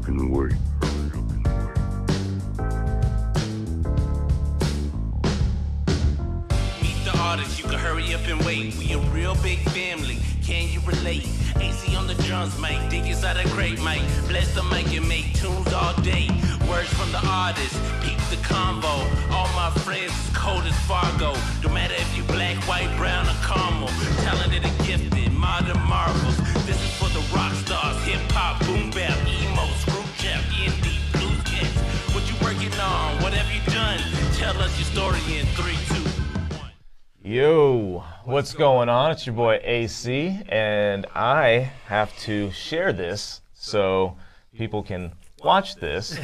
up and wait. Meet the artist, you can hurry up and wait. We a real big family, can you relate? AC on the drums, mate, dig inside a crate, mate. Bless the mic and make tunes all day. Words from the artist, peep the convo. All my friends is cold as Fargo. No matter if you black, white, brown, or caramel. Talented and gifted, modern marvels. This is for the rock stars, hip hop, boom bap, emo, screw jam, indie, blues cats. What you working on? What have you done? Tell us your story in 3, 2, 1. Yo, what's going on? It's your boy AC, and I have to share this so people can watch this.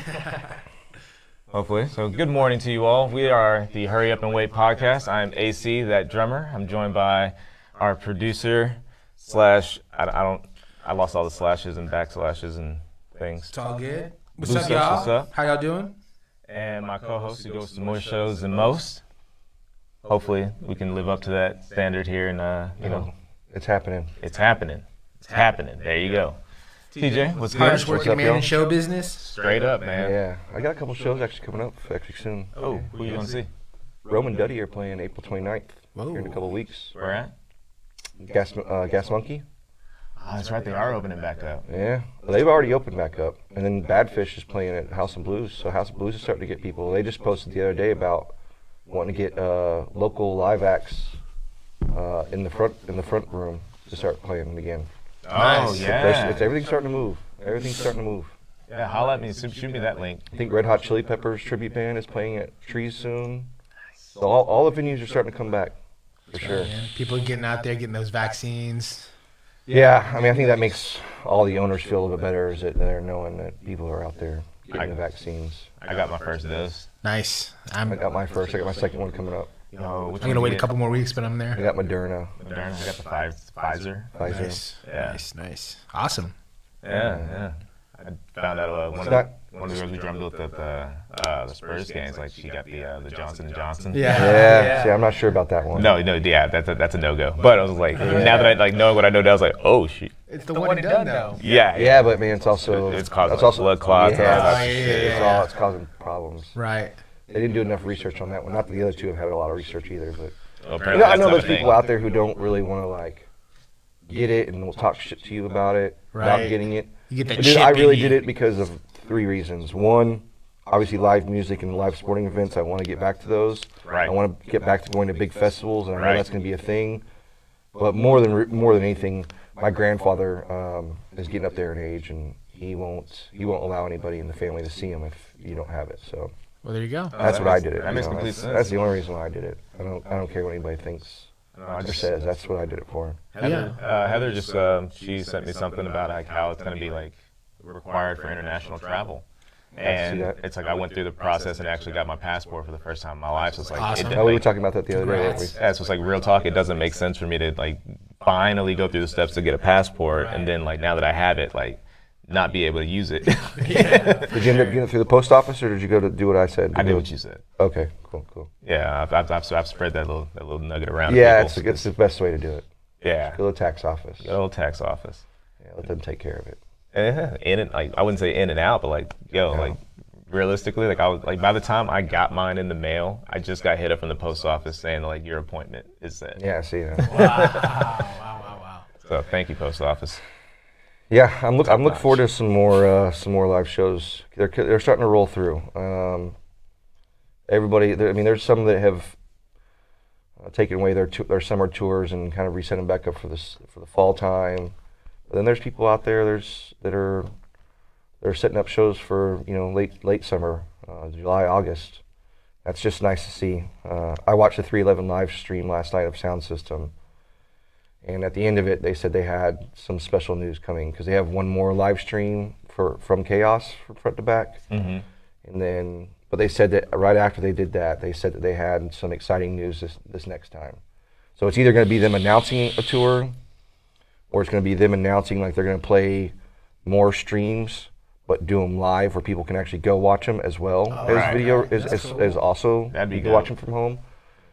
Hopefully. So good morning to you all. We are the Hurry Up and Wait podcast. I'm AC, that drummer. I'm joined by our producer slash, I lost all the slashes and backslashes and things. It's all good. What's Bustos, up, y'all? what's up? How y'all doing? And my co-host who goes to more shows than most. Hopefully we can live up to that standard here and, It's happening. it's happening. It's happening. There you go. TJ, what's good? Hardest working up, man y'all? in show business. Straight up, man. Yeah, I got a couple shows actually coming up soon. Oh, who you gonna see? Roman Duddy are playing April 29th Whoa. here in a couple weeks. Where at? Gas Monkey. Oh, that's right. They are opening back up. Yeah, well, they've already opened back up. And then Badfish is playing at House of Blues. So House of Blues is starting to get people. They just posted the other day about wanting to get local live acts in the front room to start playing again. Oh, yeah. Everything's starting to move. Everything's starting to move. Yeah, holla at me. Shoot me that link. I think Red Hot Chili Peppers tribute band is playing at Trees soon. So all the venues are starting to come back, for sure. Man, people are getting out there, getting those vaccines. Yeah, I mean, I think that makes all the owners feel a little bit better, is that they're knowing that people are out there getting the vaccines. I got my first dose. Nice. I got my first. I got my second one coming up. Yo, which I'm gonna one wait you a get? couple more weeks, but I'm I there. got Moderna. Moderna. I got the Pfizer. Pfizer. Nice. Yeah. Nice. Awesome. Yeah. I found out one of the girls we drummed with at the Spurs games, like she got the Johnson & Johnson. Yeah. See, I'm not sure about that one. No, yeah, that's a no-go. But I was like, now that I like knowing what I know now, I was like, oh shit. It's the one and done, though. Yeah, but man, it's also It's causing blood clots. It's causing problems. Right. They didn't do enough research on that one. Not that the other two have had a lot of research either, but Apparently I that's know not there's a thing. people out there who don't really want to like get it and will talk shit to you about it without Right. getting it. You get that But shit. I really in did you. it because of 3 reasons. One, obviously live music and live sporting events. I want to get back to those. Right. I want to get back to going to big festivals, and I know Right. that's going to be a thing. But more than anything, my grandfather is getting up there in age, and he won't allow anybody in the family to see him if you don't have it. So Well, there you go. that's what I did it. That you makes know, complete that's, sense. That's the only reason why I did it. I don't care what anybody thinks I or just says. That's what I did it for. Heather just she sent me something about like how it's going to be like required for international travel. And that. it's like I went through the process and actually got my passport for the first time in my life. So it's like, Awesome. Oh, we were talking about that the other day, weren't we? Congrats. yeah, so it's like real talk. It doesn't make sense for me to like finally go through the steps to get a passport, and then like now that I have it, like not be able to use it. Did you end up getting it through the post office, or did you go to do what I said? I did what you said. Okay, cool. Yeah, I've spread that little nugget around. to Yeah, people. it's the best way to do it. Yeah, Go to the tax office. good old tax office. Yeah, let them take care of it. Yeah, in and like I wouldn't say in and out, but like like realistically, like I was like by the time I got mine in the mail, I just got hit up from the post office saying like your appointment is set. Yeah, see that. Wow. So thank you, post office. Yeah, I'm looking forward to some more live shows. They're starting to roll through. Everybody, I mean, there's some that have taken away their summer tours and kind of reset them back up for the fall time. But then there's people out there that they're setting up shows for late summer, July, August. That's just nice to see. I watched the 311 live stream last night of Sound System, and at the end of it, they said they had some special news coming because they have one more live stream from Chaos from front to back, and then. But they said that right after they did that, they said that they had some exciting news this next time. So it's either going to be them announcing a tour, or it's going to be them announcing like they're going to play more streams, but do them live where people can actually go watch them as well as right. video as also That'd be you can good. watch them from home.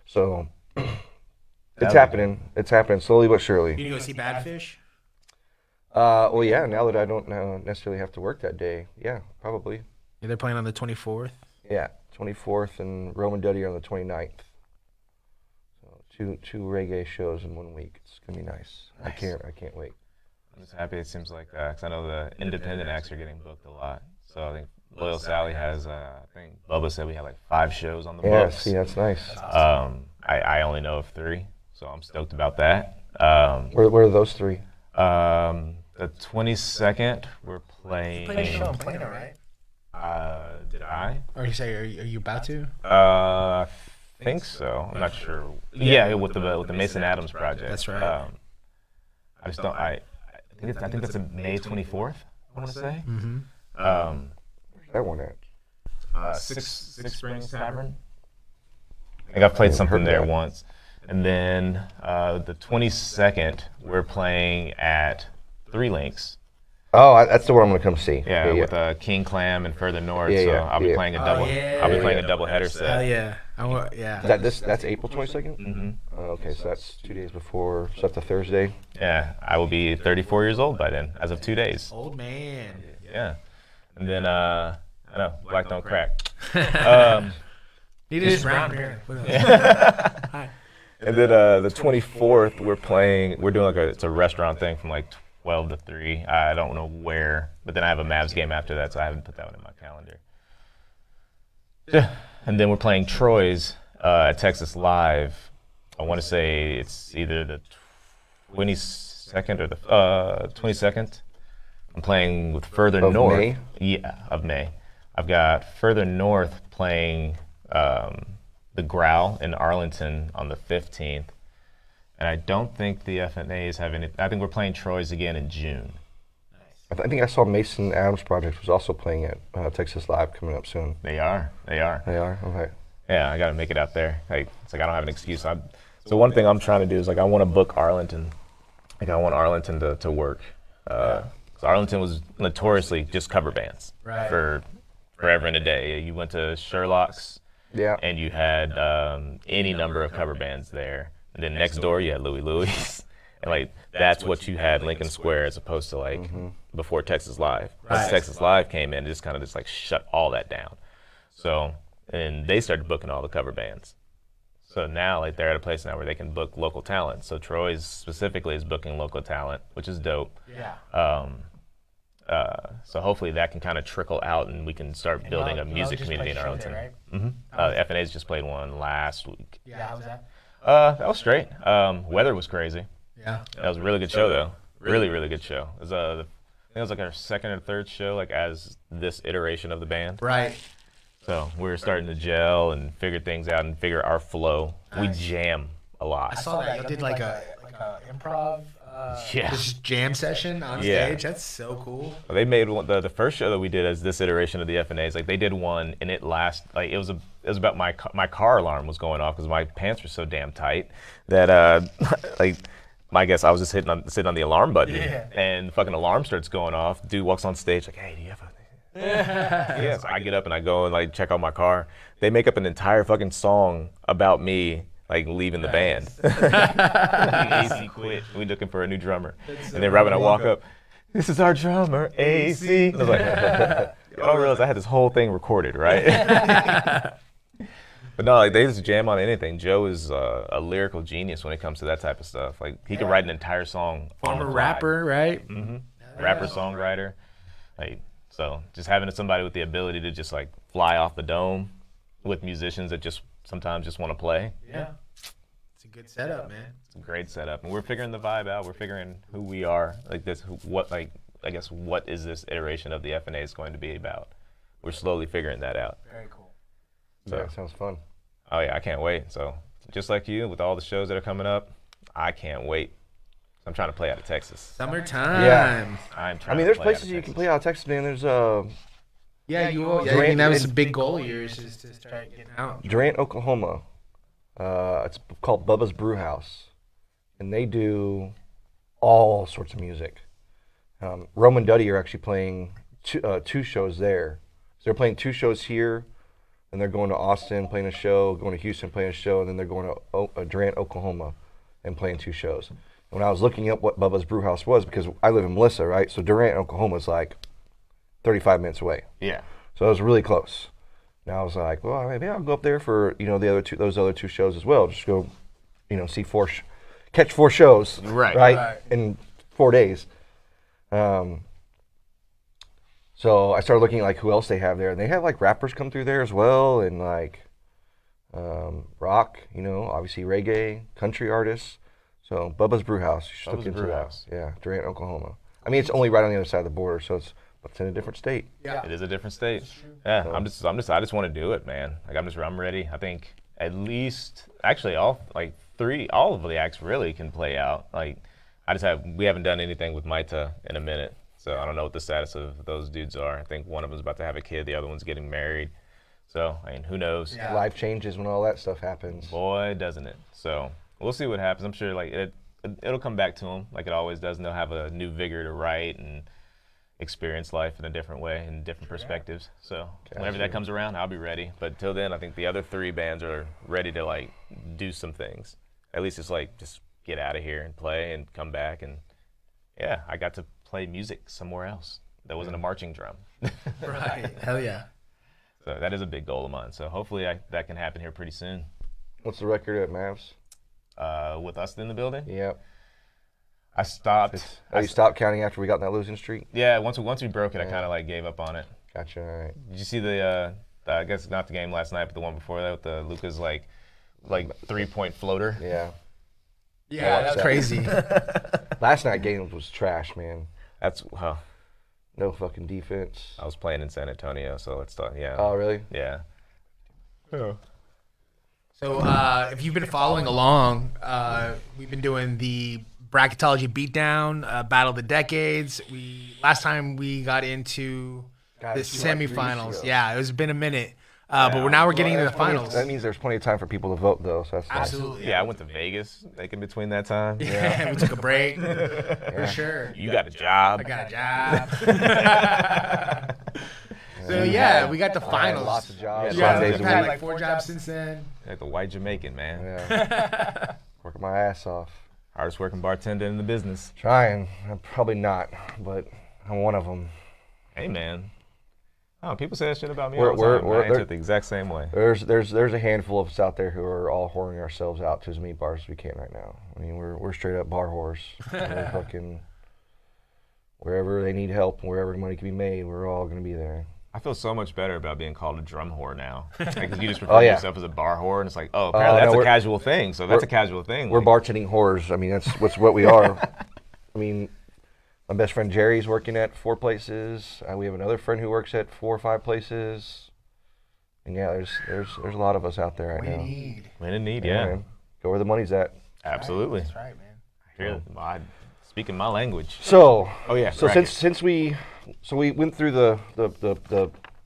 So it's happening. It's happening slowly but surely. You gonna go see Badfish? Well, yeah. Now that I don't necessarily have to work that day, yeah, probably. Yeah, they're playing on the 24th. Yeah, 24th and Roman Duddy on the 29th. So two reggae shows in 1 week. It's gonna be nice. I can't wait. I'm just happy it seems like because I know the independent acts are getting booked a lot. So I think Loyal Sally has, I think Bubba said we had like 5 shows on the Yeah, books. see, that's nice. I only know of 3, so I'm stoked about that. Where are those 3? The 22nd, we're playing. Playing a show in Plano, right? Did I? Or you say, are you about to? I think so. I'm not sure. Yeah, with the Mason Adams project. That's right. I just don't. I think that's a May 24th. I want to say. Mm-hmm. Where's that one at? Six Springs Tavern. I think I've played something there once. And then the 22nd, we're playing at 3 Links. Oh, that's the one I'm gonna come see. Yeah, with King Clam and Further North. Yeah, so yeah, I'll be yeah. playing a double. I'll be playing a double header set. Oh yeah, yeah. That's April 22nd. Mm-hmm. Okay, so that's 2 days before. So that's a Thursday. Yeah, I will be 34 years old by then, as of 2 days. Old man. Yeah, and then I know Black Don't Crack. Neither is brown beer. Hi. And then the 24th, we're doing it's a restaurant thing from like 12 to 3. I don't know where, but then I have a Mavs game after that, so I haven't put that one in my calendar. And then we're playing Troy's at Texas Live. I want to say it's either the 22nd or the 22nd. I'm playing with Further North. May? Yeah, of May. I've got Further North playing the Growl in Arlington on the 15th. And I don't think the FNAs have any. I think we're playing Troy's again in June. I think I saw Mason Adams Project was also playing at Texas Live coming up soon. They are. They are? Okay. Yeah, I got to make it out there. It's like I don't have an excuse. So one thing I'm trying to do is I want to book Arlington. I want Arlington to work. So Arlington was notoriously just cover bands for forever and a day. You went to Sherlock's, and you had any number of cover bands there. And then next door you had Louie Louie's. And that's what you had Lincoln Square as opposed to before Texas Live. Once Texas Live came in, it just kind of shut all that down. So, and they started booking all the cover bands. So now they're at a place now where they can book local talent. So Troy's specifically is booking local talent, which is dope. Yeah. So hopefully that can kind of trickle out and we can start building a music community in Arlington. There, right? FNA's just played one last week. Yeah, how was that? That was straight. Weather was crazy. Yeah. That was a really good show, though. Really, really good show. It was, I think it was like our second or third show, as this iteration of the band. Right. So we were starting to gel and figure things out and figure our flow. Nice. We jam a lot. I saw that. You did like a improv. Just jam session on stage. That's so cool. Well, they made one, the first show that we did as this iteration of the FNAs. They did one, and it was about my car alarm was going off because my pants were so damn tight that I guess I was just sitting on the alarm button, and the fucking alarm starts going off. Dude walks on stage like, "Hey, do you have a?" Yeah. So I get up and I go and check out my car. They make up an entire fucking song about me leaving the band. AC quit. We looking for a new drummer. And then right when I walk up, this is our drummer, AC. I was like, I don't realize I had this whole thing recorded, right? But no, they just jam on anything. Joe is a lyrical genius when it comes to that type of stuff. He can write an entire song. Former rapper, right? Mm-hmm. Rapper, songwriter. So just having somebody with the ability to just fly off the dome with musicians that sometimes just want to play. Yeah. It's a good setup, man. It's a great setup. And we're figuring the vibe out. We're figuring who we are. I guess what is this iteration of the FNAs going to be about? We're slowly figuring that out. Very cool. So, yeah, sounds fun. Oh yeah, I can't wait. So just like you, with all the shows that are coming up, I can't wait. I'm trying to play out of Texas. Summertime. Yeah. I'm trying. There's places you can play out of Texas, man. There's Yeah, you will. Yeah, I mean, that was a big goal of yours, is to start getting out. Durant, Oklahoma. It's called Bubba's Brew House, and they do all sorts of music. Roman Duddy are actually playing two shows there. So they're playing 2 shows here, and they're going to Austin playing a show, going to Houston playing a show, and then they're going to Durant, Oklahoma, and playing 2 shows. When I was looking up what Bubba's Brewhouse was, because I live in Melissa, right? So Durant, Oklahoma is like 35 minutes away. Yeah. So it was really close. And I was like, well, maybe I'll go up there for, those other two shows as well. Just go, see catch 4 shows. Right. In 4 days. So I started looking like who else they have there. And they have like rappers come through there as well. And like rock, obviously reggae, country artists. So Bubba's Brewhouse. You should look into that. Yeah, Durant, Oklahoma. I mean, it's only right on the other side of the border, so it's in a different state. Yeah, it is a different state. Yeah, so I just want to do it, man. Like I'm ready. I think at least actually all of the acts really can play out. Like we haven't done anything with Maita in a minute, so I don't know what the status of those dudes are. I think one of them's about to have a kid, the other one's getting married. So I mean, who knows? Yeah. Life changes when all that stuff happens. Boy, doesn't it? So we'll see what happens. I'm sure it'll come back to them like it always does, and they'll have a new vigor to write and experience life in a different way and different perspectives. So whenever that comes around, I'll be ready. But till then, I think the other 3 bands are ready to like do some things. At least it's like just get out of here and play and come back. And yeah, I got to play music somewhere else that wasn't a marching drum. Right. Hell yeah. So that is a big goal of mine. So hopefully that can happen here pretty soon. What's the record at Mavs? With us in the building? Yep. I stopped. You stopped counting after we got in that losing streak? Yeah, once we broke it, I kind of like gave up on it. Gotcha, all right. Did you see the I guess not the game last night, but the one before that with the Luka's like 3-point floater? Yeah. Yeah, that's crazy. Last night game was trash, man. That's no fucking defense. I was playing in San Antonio, so let's talk. Yeah. Oh, really? Yeah. Oh. So if you've been following along, we've been doing the Bracketology Beatdown, Battle of the Decades. Last time we got into the semifinals. Yeah, it's been a minute. But we're getting into the finals. That means there's plenty of time for people to vote, though. So that's absolutely. Nice. Yeah, I went to Vegas like in between that time. Yeah, we took a break. For sure. You got a job. I got a job. So yeah, we got the finals. Lots of jobs. Yeah, I've had like 4 jobs since then. Like the white Jamaican, man. Yeah. Working my ass off. Hardest working bartender in the business. Trying. I'm probably not, but I'm one of them. Hey, man. Oh, people say that shit about me all the time. I answer it the exact same way. There's a handful of us out there who are all whoring ourselves out to as many bars as we can right now. I mean, we're straight up bar whores. We're fucking wherever they need help, wherever money can be made, we're all gonna be there. I feel so much better about being called a drum whore now. Like, 'cause you just refer to yourself as a bar whore, and it's like, oh, apparently that's a casual thing. So that's a casual thing. We're bartending whores. I mean, that's what we are. I mean, my best friend Jerry's working at 4 places. We have another friend who works at 4 or 5 places. And yeah, there's a lot of us out there right now. When in need, yeah. Man. Go where the money's at. Absolutely. That's right, man. Speaking my language. So, so since we went through the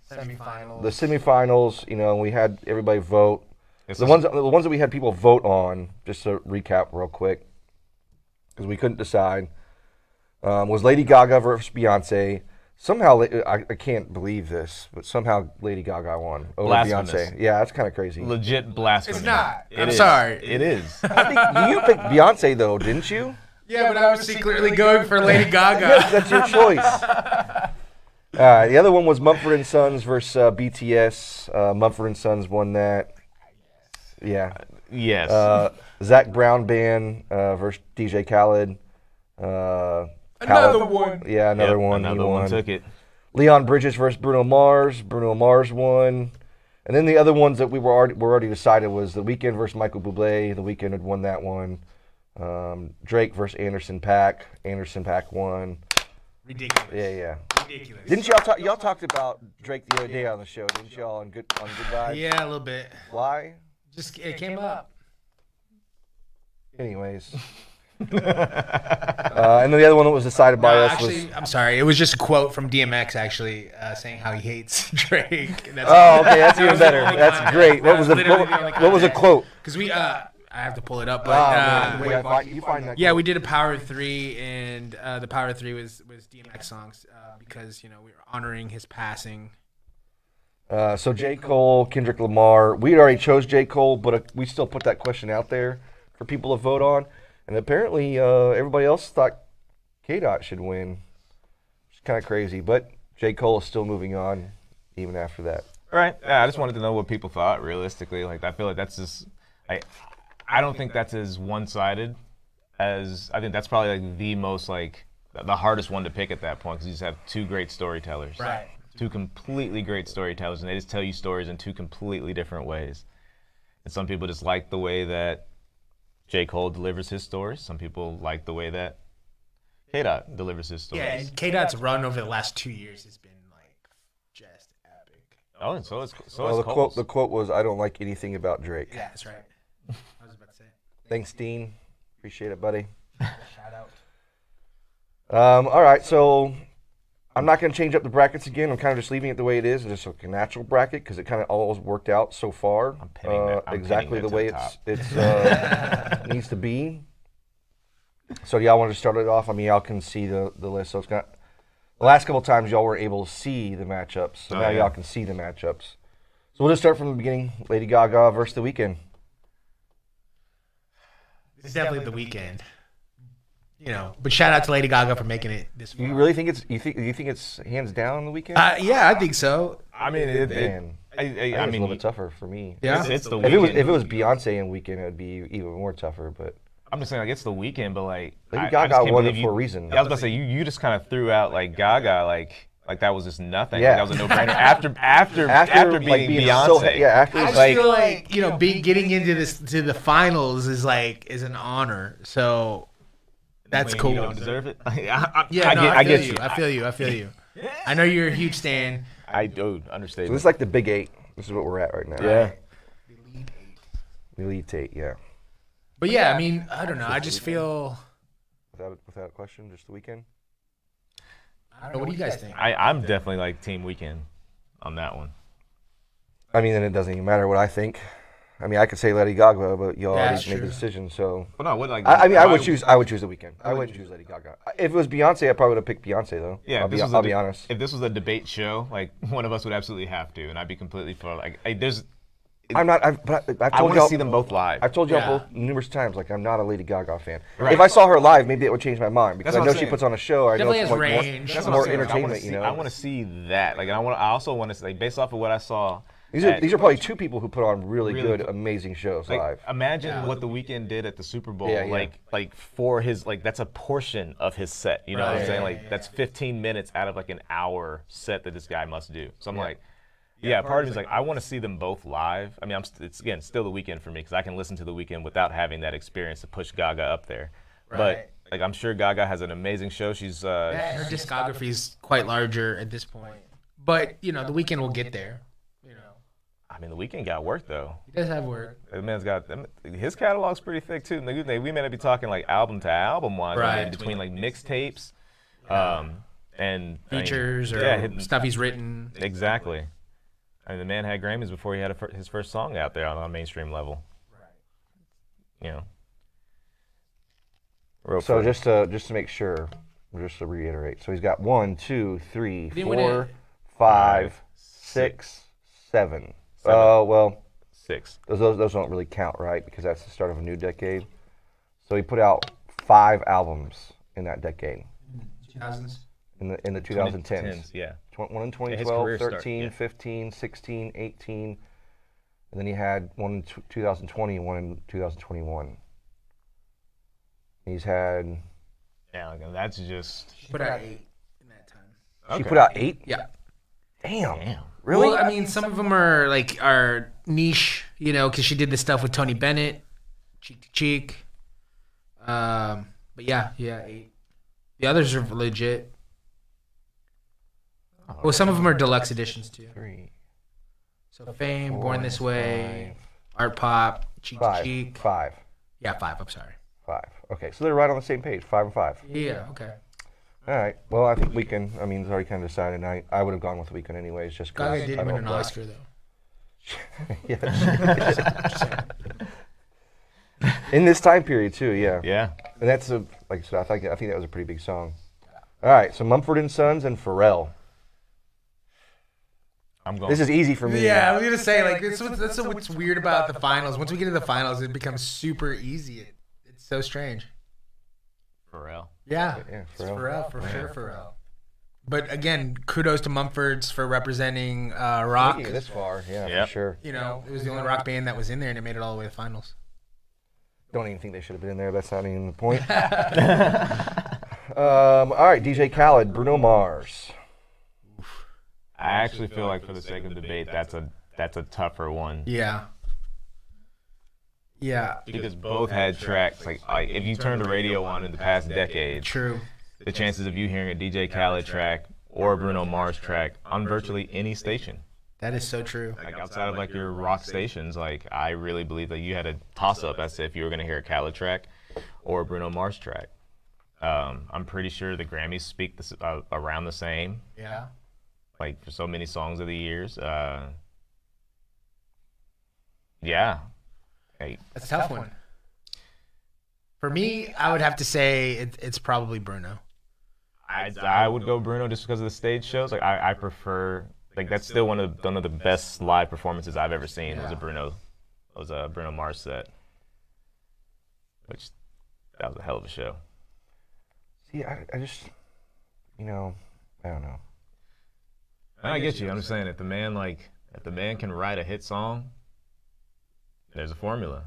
semifinals. The semifinals, we had everybody vote. The ones that we had people vote on, just to recap real quick, because we couldn't decide, was Lady Gaga versus Beyonce. Somehow, I can't believe this, but somehow Lady Gaga won over Beyonce. Yeah, that's kind of crazy. Legit blasphemy. It's not. I'm sorry. It is. I think you picked Beyonce, though, didn't you? Yeah, but I was secretly going for Lady Gaga. Yes, that's your choice. The other one was Mumford & Sons versus BTS. Mumford & Sons won that. Yeah. Yes. Zach Brown Band versus DJ Khaled. Another one. Yeah, another one. Another one took it. Leon Bridges versus Bruno Mars. Bruno Mars won. And then the other ones that were already decided was The Weeknd versus Michael Bublé. The Weeknd had won that one. Drake versus Anderson .Paak. Anderson .Paak won. Ridiculous. Yeah. Ridiculous. Didn't y'all talked about Drake the other day on the show? Didn't y'all on Good Vibes? Yeah, a little bit. Why? Just it came up. Anyways. And then the other one that was decided by us was. I'm sorry. It was just a quote from DMX actually saying how he hates Drake. Oh, okay, that's even better. That's great. What was the quote? Because I have to pull it up. But you find that. Yeah, we did a Power 3, and the Power 3 was DMX songs because we were honoring his passing. So J. Cole, Kendrick Lamar. We had already chose J. Cole, but we still put that question out there for people to vote on. And apparently, everybody else thought K-Dot should win. It's kind of crazy, but J. Cole is still moving on even after that. Right. Yeah, I just wanted to know what people thought realistically. Like, I feel like that's just, I don't think that's as one-sided as, I think that's probably like the most like, the hardest one to pick at that point because you just have two great storytellers. Right. Two completely great storytellers, and they just tell you stories in two completely different ways. And some people just like the way that J. Cole delivers his stories. Some people like the way that K-Dot delivers his stories. Yeah, and K-Dot's run over the last 2 years has been like just epic. Oh, and so is Well, the quote was, "I don't like anything about Drake." Yeah, that's right. I was about to say. Thanks, Dean. Appreciate it, buddy. Shout out. All right, so I'm not going to change up the brackets again. I'm kind of just leaving it the way it is, just like a natural bracket because it kind of always worked out so far. I'm pinning that exactly the to way the top. it's needs to be. So y'all want to start it off? I mean, y'all can see the list. So it's got the last couple times y'all were able to see the matchups. So now y'all can see the matchups. So we'll just start from the beginning. Lady Gaga versus The Weeknd. It's definitely The Weeknd. You know, but shout out to Lady Gaga for making it this far. You really think it's you think it's hands down The Weeknd? Yeah, I think so. I mean, Man, I I think it's a mean, little bit tougher for me. Yeah. it's the If Weeknd. it was Beyonce and Weeknd, it would be even more tougher. But I'm just saying, like, it's the Weeknd, but like Lady I Gaga just can't won believe it for a reason. Yeah, I was about to say you just kind of threw out like Gaga like that was just nothing. Yeah. Like, that was a no-brainer after like, beating being Beyonce. so- after I just Like- feel like getting into to the finals is an honor. So that's When cool. You don't deserve it. I get you. I feel you. I know you're a huge stan. I do understand. So this is like the Big Eight. This is what we're at right now. Yeah. The Elite Eight, yeah. But yeah, I mean, I don't know. I just feel. Without question, just The Weeknd. I don't know. What do you guys think? I'm definitely like Team Weeknd on that one. I mean, then it doesn't even matter what I think. I mean, I could say Lady Gaga, but you already That's made the true. decision. So But no, what like I mean, I would choose The Weeknd. I wouldn't choose Lady Gaga. If it was Beyonce, I probably would have picked Beyonce though. Yeah, I'll be honest. If this was a debate show, like one of us would absolutely have to, and I'd be completely for like. There's. I'm not. I've I told want y'all. to see them both live. I've told y'all Yeah. both numerous times, like I'm not a Lady Gaga fan. Right. If I saw her live, maybe it would change my mind because That's I what know I'm she saying. puts on a show. I know Definitely it's has more, range. That's what more I'm saying. entertainment. You know, I want to see that. Like, I also want to see, like, based off of what I saw. these are probably two people who put on really good, amazing shows Like, live. imagine what The Weeknd did at the Super Bowl. Yeah, yeah. Like for his that's a portion of his set. You know what I'm Right. saying? Like that's 15 minutes out of like an hour set that this guy must do. So I'm like. Yeah, part of me is like I want to see them both live. I mean, it's again still The Weeknd for me because I can listen to The Weeknd without having that experience to push Gaga up there. Right. But like I'm sure Gaga has an amazing show. She's Her discography is quite larger at this point. But The Weeknd will get there. I mean, The Weeknd got work though. He does have work. The man's got his catalog's pretty thick too. We may not be talking like album to album wise, Right. between like mixtapes, and Features stuff he's written. Exactly. I mean, the man had Grammys before he had his first song out there on a mainstream level. Right. So just to make sure, just to reiterate, so he's got 1, 2, 3, didn't win 4, it. 5, 6, 7. Oh well, 6. those don't really count, right? Because that's the start of a new decade. So he put out 5 albums in that decade. 2000s. In the 2010s. Yeah. One in his 2012, career start, 13, yeah. 15, 16, 18, and then he had one in 2020 and one in 2021. He's had. Yeah, like, that's just. Put out 8 in that time. She put out 8. Yeah. Damn. Really? Well, I mean, some of them are niche, because she did the stuff with Tony Bennett, Cheek to Cheek. But yeah, 8. The others are legit. Well, some of them are deluxe editions too. 3, So Fame, 4, Born This Way, Art Pop, Cheek to 5. Cheek. 5. Yeah, 5. I'm sorry. 5. Okay, so they're right on the same page. 5 and 5. Yeah. Okay. All right. Well, I think Weeknd. I mean, it's already kind of decided. I would have gone with Weeknd anyways, just because. Gaga did win an Oscar though. Yeah. In this time period too, yeah. Yeah. And that's like I said, I think that was a pretty big song. All right, so Mumford & Sons and Pharrell. I'm going. This is easy for me. Yeah, I was gonna say that's what's weird about the finals. Once we get to the finals, it becomes super easy. It's so strange. Pharrell. Yeah, Yeah, it's Pharrell. Pharrell for sure, Pharrell. But again, kudos to Mumfords for representing rock. Making it this far, yeah, Yep. for sure. You know, it was the only rock band that was in there, and it made it all the way to finals. Don't even think they should have been in there. That's not even the point. All right, DJ Khaled, Bruno Mars. I actually feel like for the sake of debate, that's a tougher one. Yeah. Yeah. Because both had tracks, like if you turn the radio on in the past decade, True. the chances of you hearing a DJ Khaled track or a Bruno Mars track on virtually any station. That is so true. Like outside of like your rock stations, like I really believe that you had a toss-up as to if you were going to hear a Khaled track or a Bruno Mars track. I'm pretty sure the Grammys speak around the same, Yeah. like for so many songs of the years. Yeah. Hey, That's a tough one. For me, I would have to say it's probably Bruno. I would go Bruno just because of the stage shows. Like I prefer, like that's still one of the best live performances I've ever seen. Was a Bruno Mars set, which that was a hell of a show. See, I just, I don't know. And I get you. I'm just saying if the man can write a hit song, there's a formula,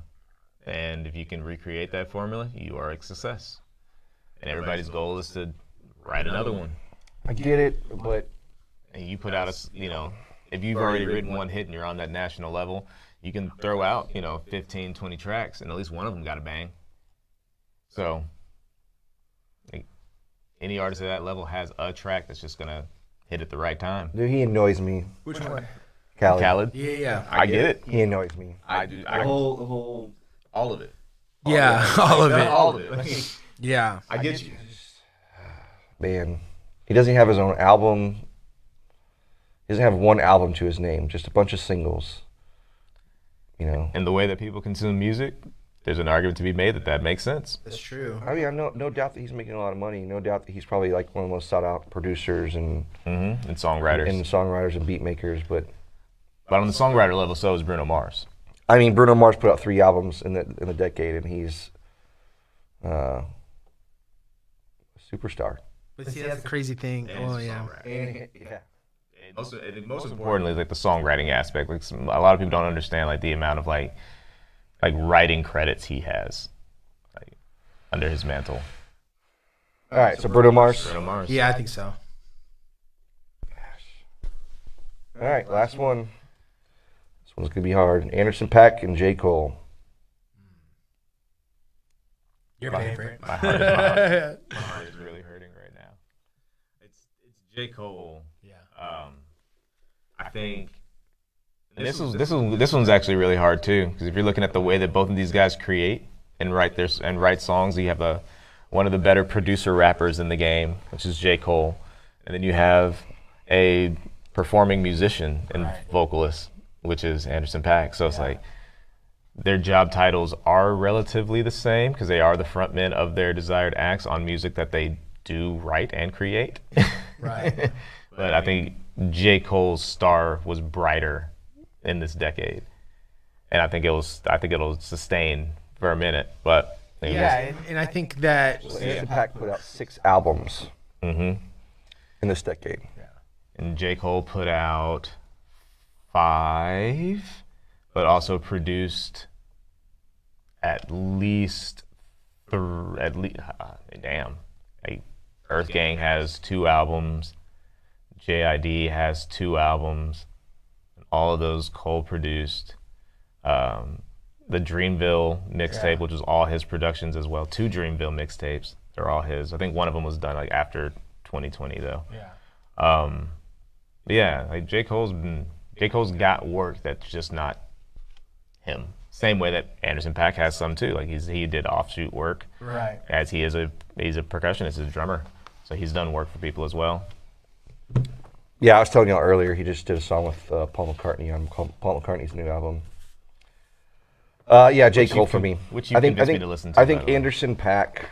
and if you can recreate that formula, you are a success. And everybody's goal is to write another one. I get it, but And you put out if you've already written one hit and you're on that national level, you can throw out 15, 20 tracks, and at least one of them got a bang. So like, any artist at that level has a track that's just gonna hit at the right time. dude, he annoys me. Which one? Khaled. Yeah. I get it. He annoys me. I do. The whole, all of it. Yeah, all of it. All of it. Yeah. I get you. Man, he doesn't have his own album. He doesn't have one album to his name, just a bunch of singles. And the way that people consume music, there's an argument to be made that makes sense. That's true. I mean, no doubt that he's making a lot of money. No doubt that he's probably like one of the most sought-out producers and And songwriters. and beat makers. But on the songwriter level, so is Bruno Mars. I mean, Bruno Mars put out 3 albums in the decade, and he's a superstar. But see, that's the crazy thing. Oh, yeah. Yeah. Most importantly, like the songwriting aspect. Like a lot of people don't understand like the amount of like writing credits he has under his mantle. All right, so Bruno Mars. Bruno Mars. Yeah, I think so. All right, last one. This one's gonna be hard. Anderson .Paak and J. Cole. Your favorite. My heart is really hurting right now. It's J. Cole. Yeah. I think this one's actually really hard too, because if you're looking at the way that both of these guys create and write songs, you have one of the better producer rappers in the game, which is J. Cole, and then you have a performing musician and vocalist, which is Anderson .Paak. So it's like their job titles are relatively the same because they are the frontmen of their desired acts on music that they do write and create. Right. But I think J. Cole's star was brighter in this decade, and I think it'll sustain for a minute. But Yeah, and I think that Anderson .Paak put out 6 albums in this decade. and J. Cole put out 5, but also produced at least Earth Gang has 2 albums. JID has 2 albums. All of those Cole produced. The Dreamville mixtape, which was all his productions as well. 2 Dreamville mixtapes. They're all his. I think one of them was done like after 2020 though. yeah. Like J. Cole's got work that's just not him. Same way that Anderson .Paak has some too. Like he did offshoot work. Right. As he's a percussionist, he's a drummer. So he's done work for people as well. Yeah, I was telling y'all earlier, he just did a song with Paul McCartney on Paul McCartney's new album. J. Cole for me. Which you convinced me to listen to, I by think the way. Anderson .Paak.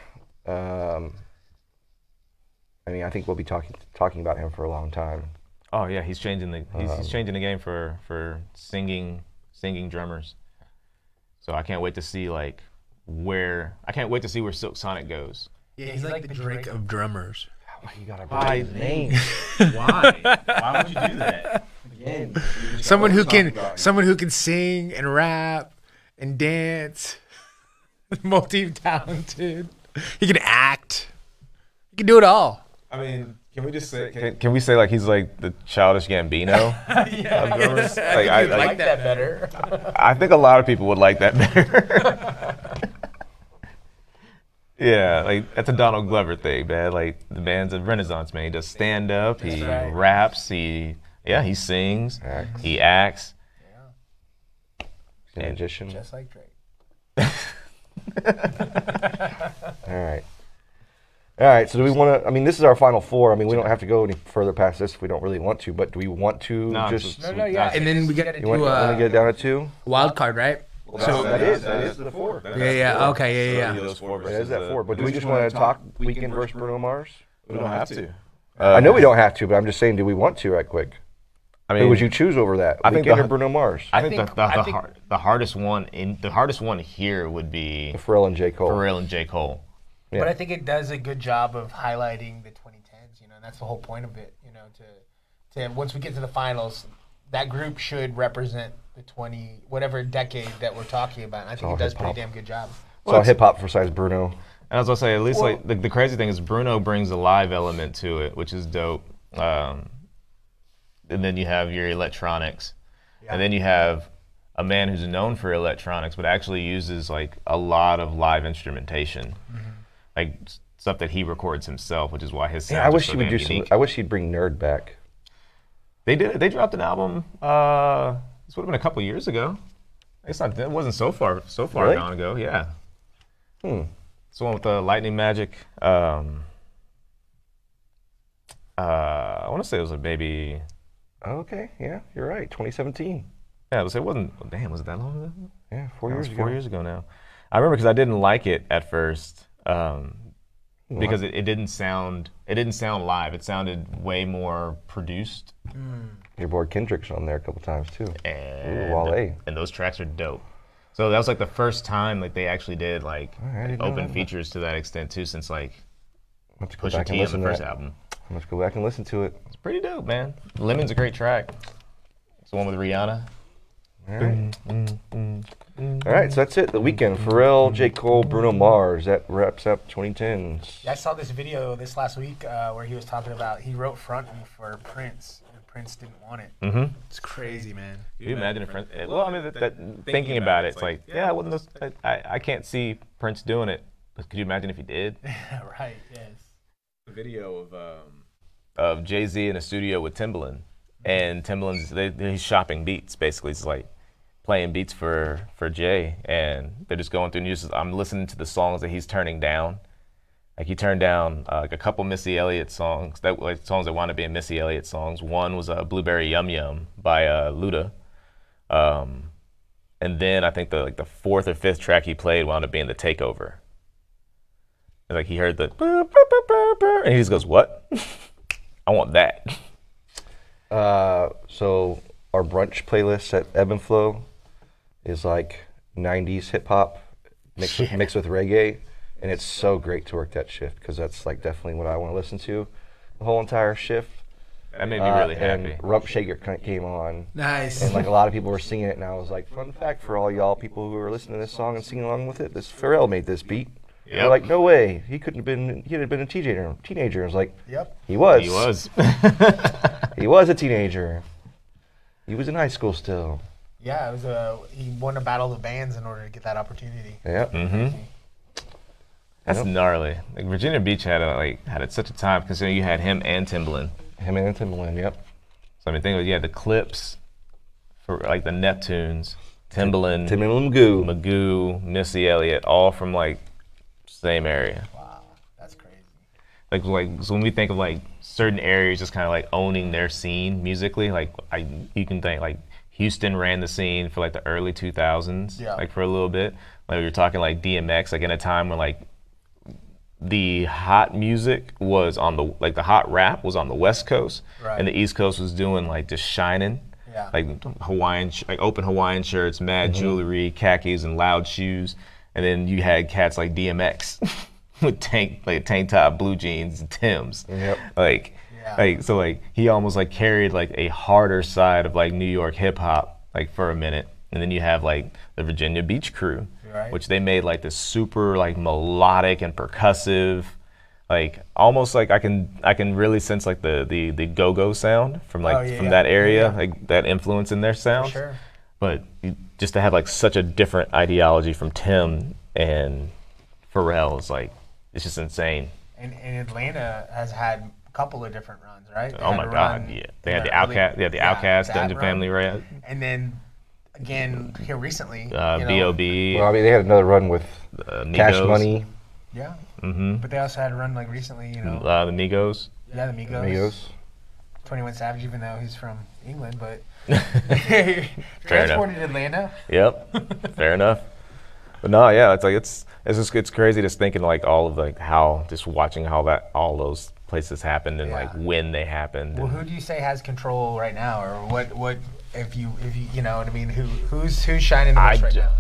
I think we'll be talking about him for a long time. Oh yeah, he's changing the game for singing drummers. So I can't wait to see where Silk Sonic goes. Yeah, he's like the Drake of drummers. Why you gotta write his name? Why? Why would you do that? Again, Someone who can sing and rap and dance. Multi-talented. He can act. He can do it all. I mean, can we just say? Can we say like he's like the Childish Gambino? Yeah, drummers? I Like, like that better. I think a lot of people would like that better. Yeah, like that's a Donald Glover thing, man. Like the man's a Renaissance man. He does stand up, he raps, he sings, he acts. He's a magician. Just like Drake. All right. So do we want to? I mean, this is our final four. I mean, we don't have to go any further past this if we don't really want to. But do we want to just? No, yeah. And then we got to You want to get it down to 2? wild card, right? So that is the 4. Yeah. Okay. Yeah. Those 4 That is versus that 4. But do we just want to talk Weekend versus Bruno Mars? We don't have to. I know we don't have to, but I'm just saying, do we want to? Right quick. I mean, Who would you choose over that? I think Weekend or Bruno Mars? I think the hardest one here would be Pharrell and J. Cole. Pharrell and J. Cole. Yeah. But I think it does a good job of highlighting the 2010s. You know, and that's the whole point of it. You know, to once we get to the finals, that group should represent the whatever decade that we're talking about. And I think it does a pretty damn good job. It's all hip hop besides Bruno. And I was gonna say, at least like the crazy thing is Bruno brings a live element to it, which is dope. And then you have your electronics, and then you have a man who's known for electronics, but actually uses like a lot of live instrumentation, like stuff that he records himself, which is why his sound. Yeah, I wish so he would damn do unique. some. I wish he'd bring Nerd back. They did. They dropped an album. This would have been a couple years ago. It's not. It wasn't so far Really? gone ago. Yeah. It's the one with the lightning magic. I want to say it was maybe. Okay, yeah, you're right. 2017. Yeah, it wasn't. Damn, was it that long ago? Yeah, 4 That years was ago. 4 years ago now. I remember because I didn't like it at first because it didn't sound live. It sounded way more produced. Your boy Kendrick's on there a couple times too. And, Wale. and those tracks are dope. So that was like the first time like they actually did like I didn't know open that. features to that extent too, since like Let's go Pusha back and T on listen the to first that. album. Let's go back and listen to it. It's pretty dope, man. Lemon's a great track. It's the one with Rihanna. All right. All right, so that's it. The weekend. Pharrell, J. Cole, Bruno Mars. That wraps up 2010s. I saw this video this last week where he was talking about he wrote Frontin' for Prince, and Prince didn't want it. It's crazy, man. Can you imagine if Prince? Well, I mean, thinking about it, it's like, yeah, I wouldn't. I can't see Prince doing it. But could you imagine if he did? Right. Yes. The video Of Jay-Z in a studio with Timbaland, and Timbaland's he's shopping beats. Basically, it's like playing beats for Jay, and they're just going through news. I'm listening to the songs that he's turning down. Like he turned down like a couple Missy Elliott songs, songs that wound up being Missy Elliott songs. One was Blueberry Yum Yum by Luda, and then I think the 4th or 5th track he played wound up being The Takeover. And like he heard the burr, burr, burr, burr, burr, and he just goes, "What? I want that." So our brunch playlist at Ebb and Flow is like 90s hip hop mixed with reggae, and it's so great to work that shift because that's like definitely what I want to listen to the whole entire shift. That made me really happy. And Rump Shaker came on. Nice. And like a lot of people were singing it, and I was like, fun fact for all y'all people who are listening to this song and singing along with it, this Pharrell made this beat. They're like, no way, he had been a teenager. I was like, Yep. He was. He was. He was a teenager. He was in high school still. Yeah, it was he won a battle of the bands in order to get that opportunity. Yeah. That's gnarly. Like Virginia Beach had such a time considering you had him and Timbaland. Him and Timbaland, yep. So I mean, think of it, you had the Clips for like the Neptunes, Timbaland, Magoo, Missy Elliott, all from like same area. Wow, that's crazy. Like so when we think of like certain areas just kind of like owning their scene musically, like you can think like Houston ran the scene for like the early 2000s, like for a little bit. Like you're talking like DMX, like in a time when like the hot music was on the hot rap was on the West Coast, and the East Coast was doing like just shining, like Hawaiian, like open Hawaiian shirts, mad jewelry, khakis, and loud shoes. And then you had cats like DMX with tank top, blue jeans, and Timbs. Yep. So he almost like carried like a harder side of like New York hip hop like for a minute, and then you have like the Virginia Beach Crew, Right. which they made like this super like melodic and percussive, like almost like I can really sense like the go-go sound from like from that area, like that influence in their sound. Sure. But just to have like such a different ideology from Tim and Pharrell is like, it's just insane. And Atlanta has had a couple of different runs, right? Oh my God, yeah. They had the Outkast, Outkast, Dungeon Family, right? And then again here recently, B.O.B. Well, I mean, they had another run with Cash Migos. Money. Yeah. Mm-hmm. But they also had a run like recently, The Migos. Yeah, the Migos. Migos. 21 Savage, even though he's from England, but Fair transported to Atlanta. Yep. Fair enough. But no, yeah, it's like it's crazy just thinking like all of like how just watching how that all those places happened and like when they happened. Well, who do you say has control right now, or what if you you know what I mean? Who's shining the most right now?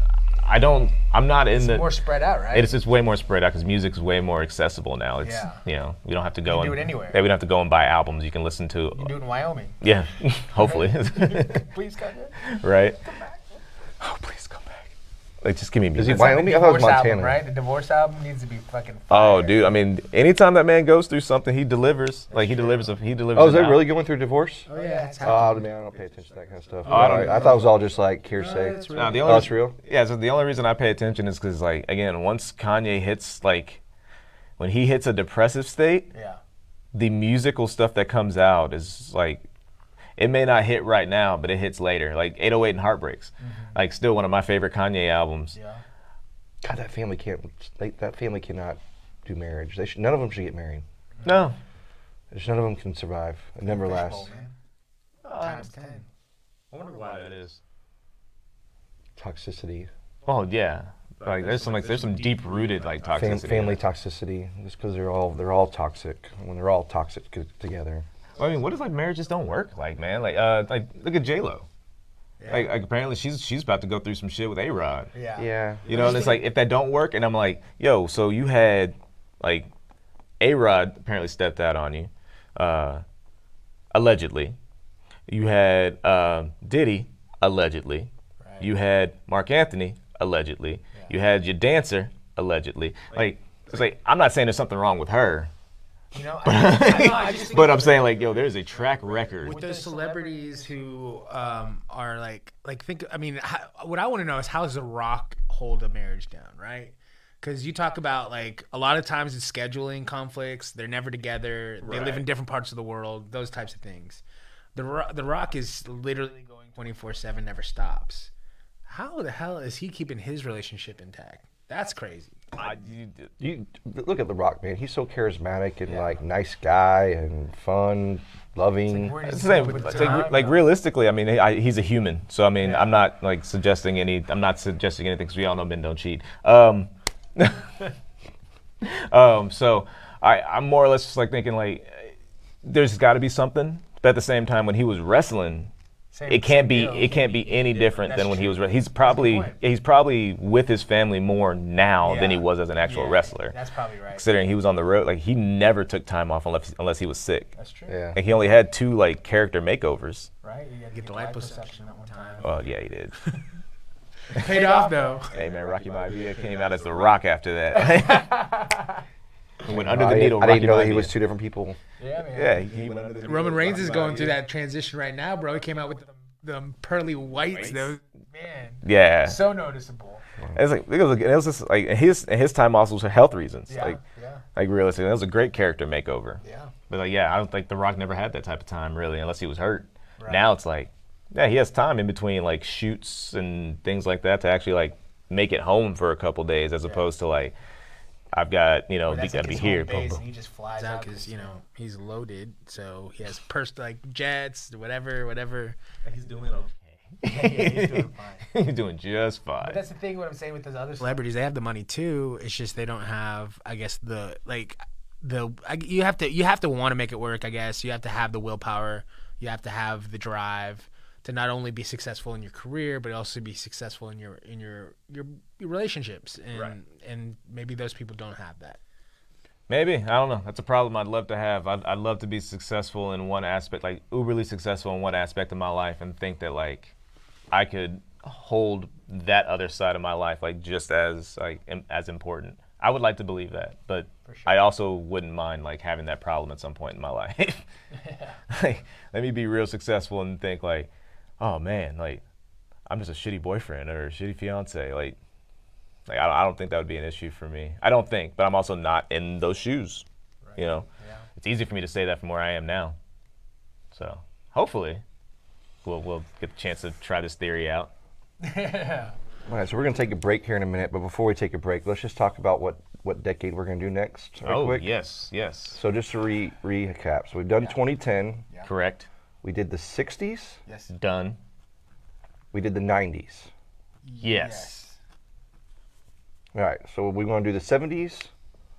I'm not in the. It's more spread out, right? It's just way more spread out because music's way more accessible now. It's you don't have to go You and do it anywhere. Yeah, we don't have to go and buy albums. You can listen to. You do it in Wyoming. Yeah, hopefully. Please come here. Right. Come back. Oh, please come back. Like, just give me music. Is he Wyoming? I thought it was Divorce Montana. album, right? The Divorce album needs to be fucking Oh, fire. dude. I mean, anytime that man goes through something, he delivers. Like he delivers. Oh, is an that album. really going through divorce? Oh yeah, it's Oh, man, I don't pay attention to that kind of stuff. I don't- I thought it was all just like hearsay. it's real. No, the Oh, only it's real? Yeah, so the only reason I pay attention is because, like, again, once Kanye hits, like, when he hits a depressive state, Yeah. the musical stuff that comes out is, like, it may not hit right now, but it hits later. Like, 808 and Heartbreaks. Like, still one of my favorite Kanye albums. Yeah. God, that family can't. That family cannot do marriage. None of them should get married. No. None of them can survive. It never Fishbowl, lasts. man. Times 10. I wonder why that is. Toxicity, Oh, yeah. Like, there's some deep-rooted, like, toxicity. family toxicity. Just because they're all toxic. When they're all toxic together. I mean, what if, like, marriages don't work? Like, man, like look at J-Lo. Yeah. Like, apparently she's about to go through some shit with A-Rod. Yeah. Yeah. You know, and it's like, if that don't work, and I'm like, yo, so you had, like, A-Rod apparently stepped out on you, allegedly. You had Diddy, allegedly. Right. You had Mark Anthony, allegedly. You had your dancer, allegedly. Like, it's like, I'm not saying there's something wrong with her, You know, I just think but I'm saying, like, yo, there's a track record. with those celebrities who are like think. I mean, what I want to know is how does The Rock hold a marriage down, right? Because you talk about like a lot of times it's scheduling conflicts. They're never together. They live in different parts of the world. Those types of things. The Rock is literally going 24/7, never stops. How the hell is he keeping his relationship intact? That's crazy. You look at The Rock, man. He's so charismatic and like nice guy and fun, loving. It's the same. Like realistically, I mean, he's a human. So I mean, I'm not like suggesting anything because we all know men don't cheat. So I'm more or less just like thinking like, there's got to be something. But at the same time, when he was wrestling, it can't be any different than when he was. He's probably with his family more now than he was as an actual wrestler. That's probably right. Considering he was on the road, like he never took time off unless he was sick. That's true. Yeah. Like he only had 2 like character makeovers. Right? You gotta get the liposuction at one time. Oh yeah, he did. Paid off though. Hey man, Rocky Maivia came out as The Rock after that. He went under the needle. I didn't Rocky know that he Maivia. was 2 different people. Yeah, man. Yeah, he went under the needle. Roman Reigns is Rocky going through Maivia. that transition right now, bro. He came out with the pearly whites. Those, man, Yeah. so noticeable. It's like it was just like his time also was for health reasons. Yeah, Like yeah, like realistically, that was a great character makeover. yeah. But like I don't think The Rock never had that type of time really, unless he was hurt. Right. Now it's like, yeah, he has time in between like shoots and things like that to actually like make it home for a couple days, as opposed to like, I've got we got to be here. Boom, And boom. he just flies out because he's loaded, so he has like jets, whatever. He's doing okay. He's doing fine. He's doing just fine. But that's the thing. What I'm saying with those other celebrities, they have the money too. It's just they don't have, I guess, you have to want to make it work. I guess you have to have the willpower. You have to have the drive to not only be successful in your career, but also be successful in your relationships. And maybe those people don't have that. Maybe. I don't know. That's a problem I'd love to have. I'd love to be successful in one aspect, like uberly successful in one aspect of my life, and think that like I could hold that other side of my life like just as as important. I would like to believe that, but I also wouldn't mind like having that problem at some point in my life. Like, let me be real successful and think like, oh man, like I'm just a shitty boyfriend or a shitty fiance. Like I don't think that would be an issue for me. I don't think, but I'm also not in those shoes. Right. You know, It's easy for me to say that from where I am now. So hopefully, we'll get the chance to try this theory out. All right, so we're going to take a break here in a minute, but before we take a break, let's just talk about what decade we're going to do next. Right quick. Yes. So just to recap, so we've done 2010. Yeah. Correct. We did the 60s. Yes. Done. We did the 90s. Yes. All right, so we want to do the 70s.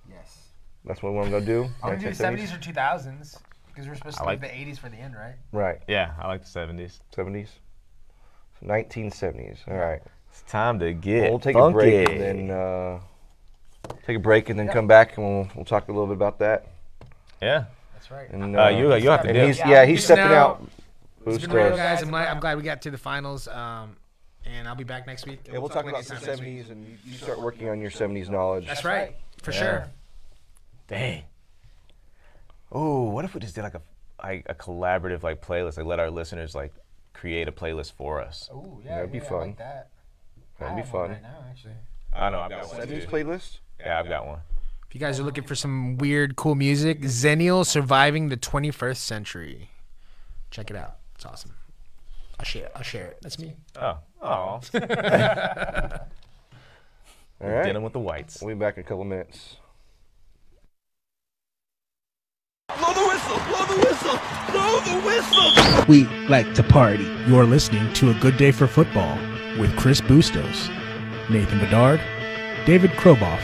Yes. That's what we're going to do. I'm going to do the 70s or 2000s because we're supposed to leave the 80s for the end, right? Right. Yeah, I like the 70s. 70s. So 1970s. All right. It's time to get We'll take funky. a break and then come back and we'll talk a little bit about that. Yeah. That's right. And you have to and do. he's stepping out. It's been real, guys. I'm glad we got to the finals. And I'll be back next week. Yeah, we'll talk about the 70s, and you start working on your 70s knowledge. That's right, for sure. Dang. Oh, what if we just did like a collaborative like playlist? Like let our listeners like create a playlist for us. Oh yeah, that'd be fun. I like that. That'd be fun. Right now, actually. I know. I've got one. 70s playlist. Yeah, I've got one. If you guys are looking for some weird, cool music, Zennial Surviving the 21st Century. Check it out. It's awesome. I'll share it. That's me. Oh. All right. Dealing with the whites. We'll be back in a couple minutes. Blow the whistle! Blow the whistle! Blow the whistle! We like to party. You're listening to A Good Day for Football with Chris Bustos, Nathan Bedard, David Kroboff,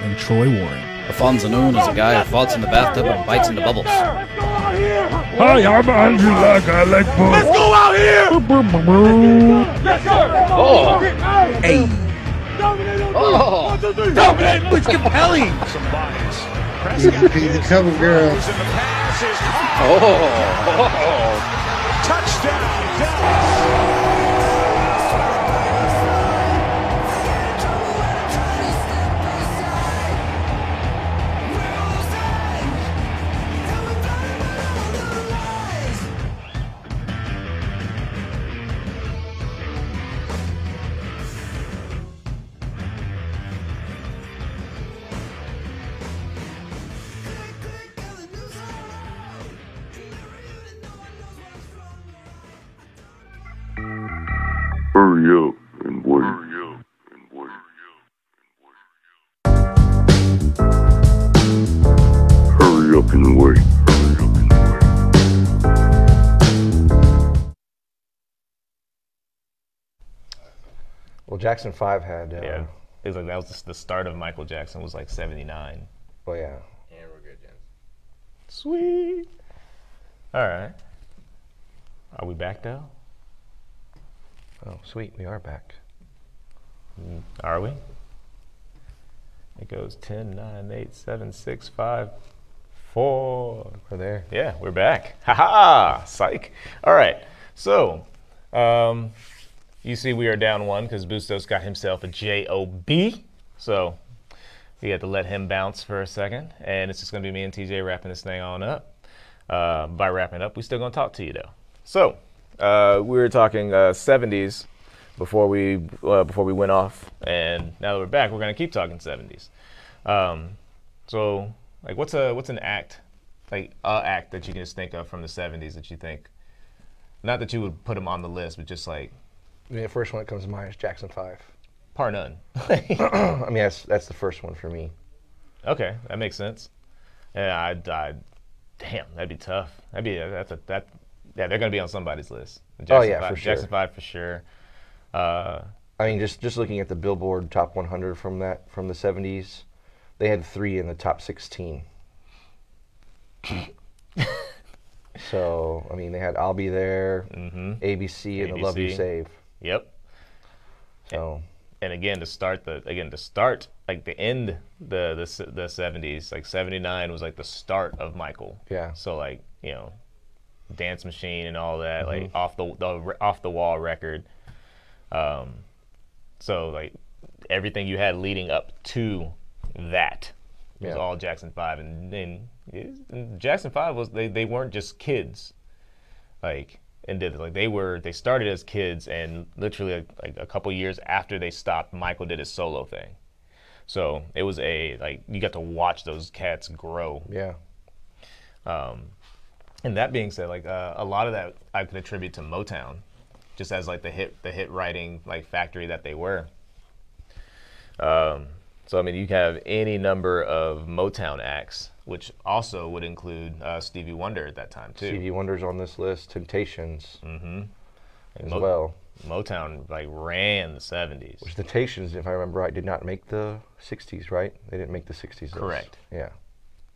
and Troy Warren. Alfonso known as a guy who farts in the bathtub and bites into bubbles. Hi, I'm Andrew Luck. I like books. Let's go out here! Yes, sir! Oh! Hey, Oh! Dominate! let's get Pelly. Some bodies. The cover girl. And the pass is Oh! touchdown, Dallas. Hurry up and wait. Hurry up and wait. Well, Jackson 5 had. Yeah. It was like that was just the start of Michael Jackson was like 79. Oh yeah. Yeah, we're good, James. Sweet. All right. Are we back though? Oh, sweet. We are back. Are we? It goes 10, 9, 8, 7, 6, 5, 4. We're there. Yeah, we're back. Ha-ha! Psych. All right. So, you see we are down one because Bustos got himself a J-O-B. So, we had to let him bounce for a second. And it's just going to be me and TJ wrapping this thing on up. By wrapping it up, we still going to talk to you, though. So, we were talking 70s before we went off, and now that we're back, we're gonna keep talking 70s. So, like, what's an act, like act that you can just think of from the 70s that you think, not that you would put them on the list, but just like, I mean, the first one that comes to mind is Jackson 5. par none. I mean, that's the first one for me. Okay, that makes sense. Yeah, damn, that'd be tough. Yeah, they're gonna be on somebody's list. Jackson 5, for sure. Jackson 5 for sure. I mean, just looking at the Billboard Top 100 from the 70s, they had 3 in the top 16. So, I mean, they had I'll Be There, ABC, and The Love You ABC. Save. Yep. So, and again to start like the end the 70s, like 79 was like the start of Michael. Yeah. So like, you know, Dance Machine and all that, like off the wall record. So like everything you had leading up to that was all Jackson 5, and then Jackson 5 was they weren't just kids, like, and they started as kids, and literally like a couple years after they stopped, Michael did his solo thing. So it was like you got to watch those cats grow. Yeah. And that being said, like a lot of that I could attribute to Motown, just as like the hit writing like factory that they were. So I mean, you have any number of Motown acts, which also would include Stevie Wonder at that time too. Stevie Wonder's on this list. Temptations. As Mo- well. Motown like ran the 70s. Which Temptations, if I remember right, did not make the 60s, right? They didn't make the 60s list. Correct. Yeah.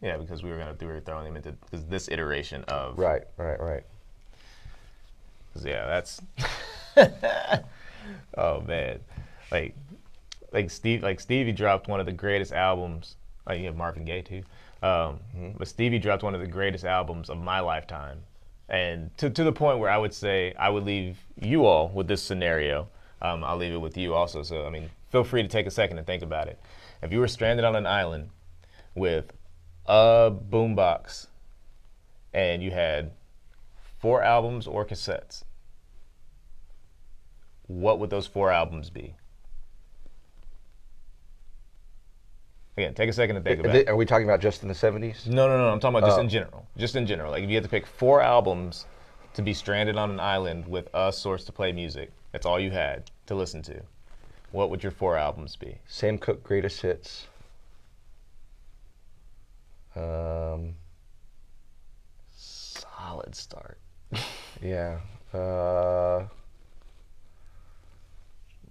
Yeah, because we were throwing them into this iteration of. Right. 'Cause, yeah, that's. Oh man, like Stevie dropped one of the greatest albums. Like you have Marvin Gaye too, but Stevie dropped one of the greatest albums of my lifetime, and to the point where I would say I would leave you all with this scenario. I'll leave it with you also. So I mean, feel free to take a second and think about it. If you were stranded on an island with a boombox, and you had 4 albums or cassettes, what would those 4 albums be? Again, take a second to think about it. Are we talking about just in the 70s? No. I'm talking about just in general. Just in general. Like if you had to pick 4 albums to be stranded on an island with a source to play music, that's all you had to listen to, what would your 4 albums be? Sam Cooke Greatest Hits. Solid start. Yeah.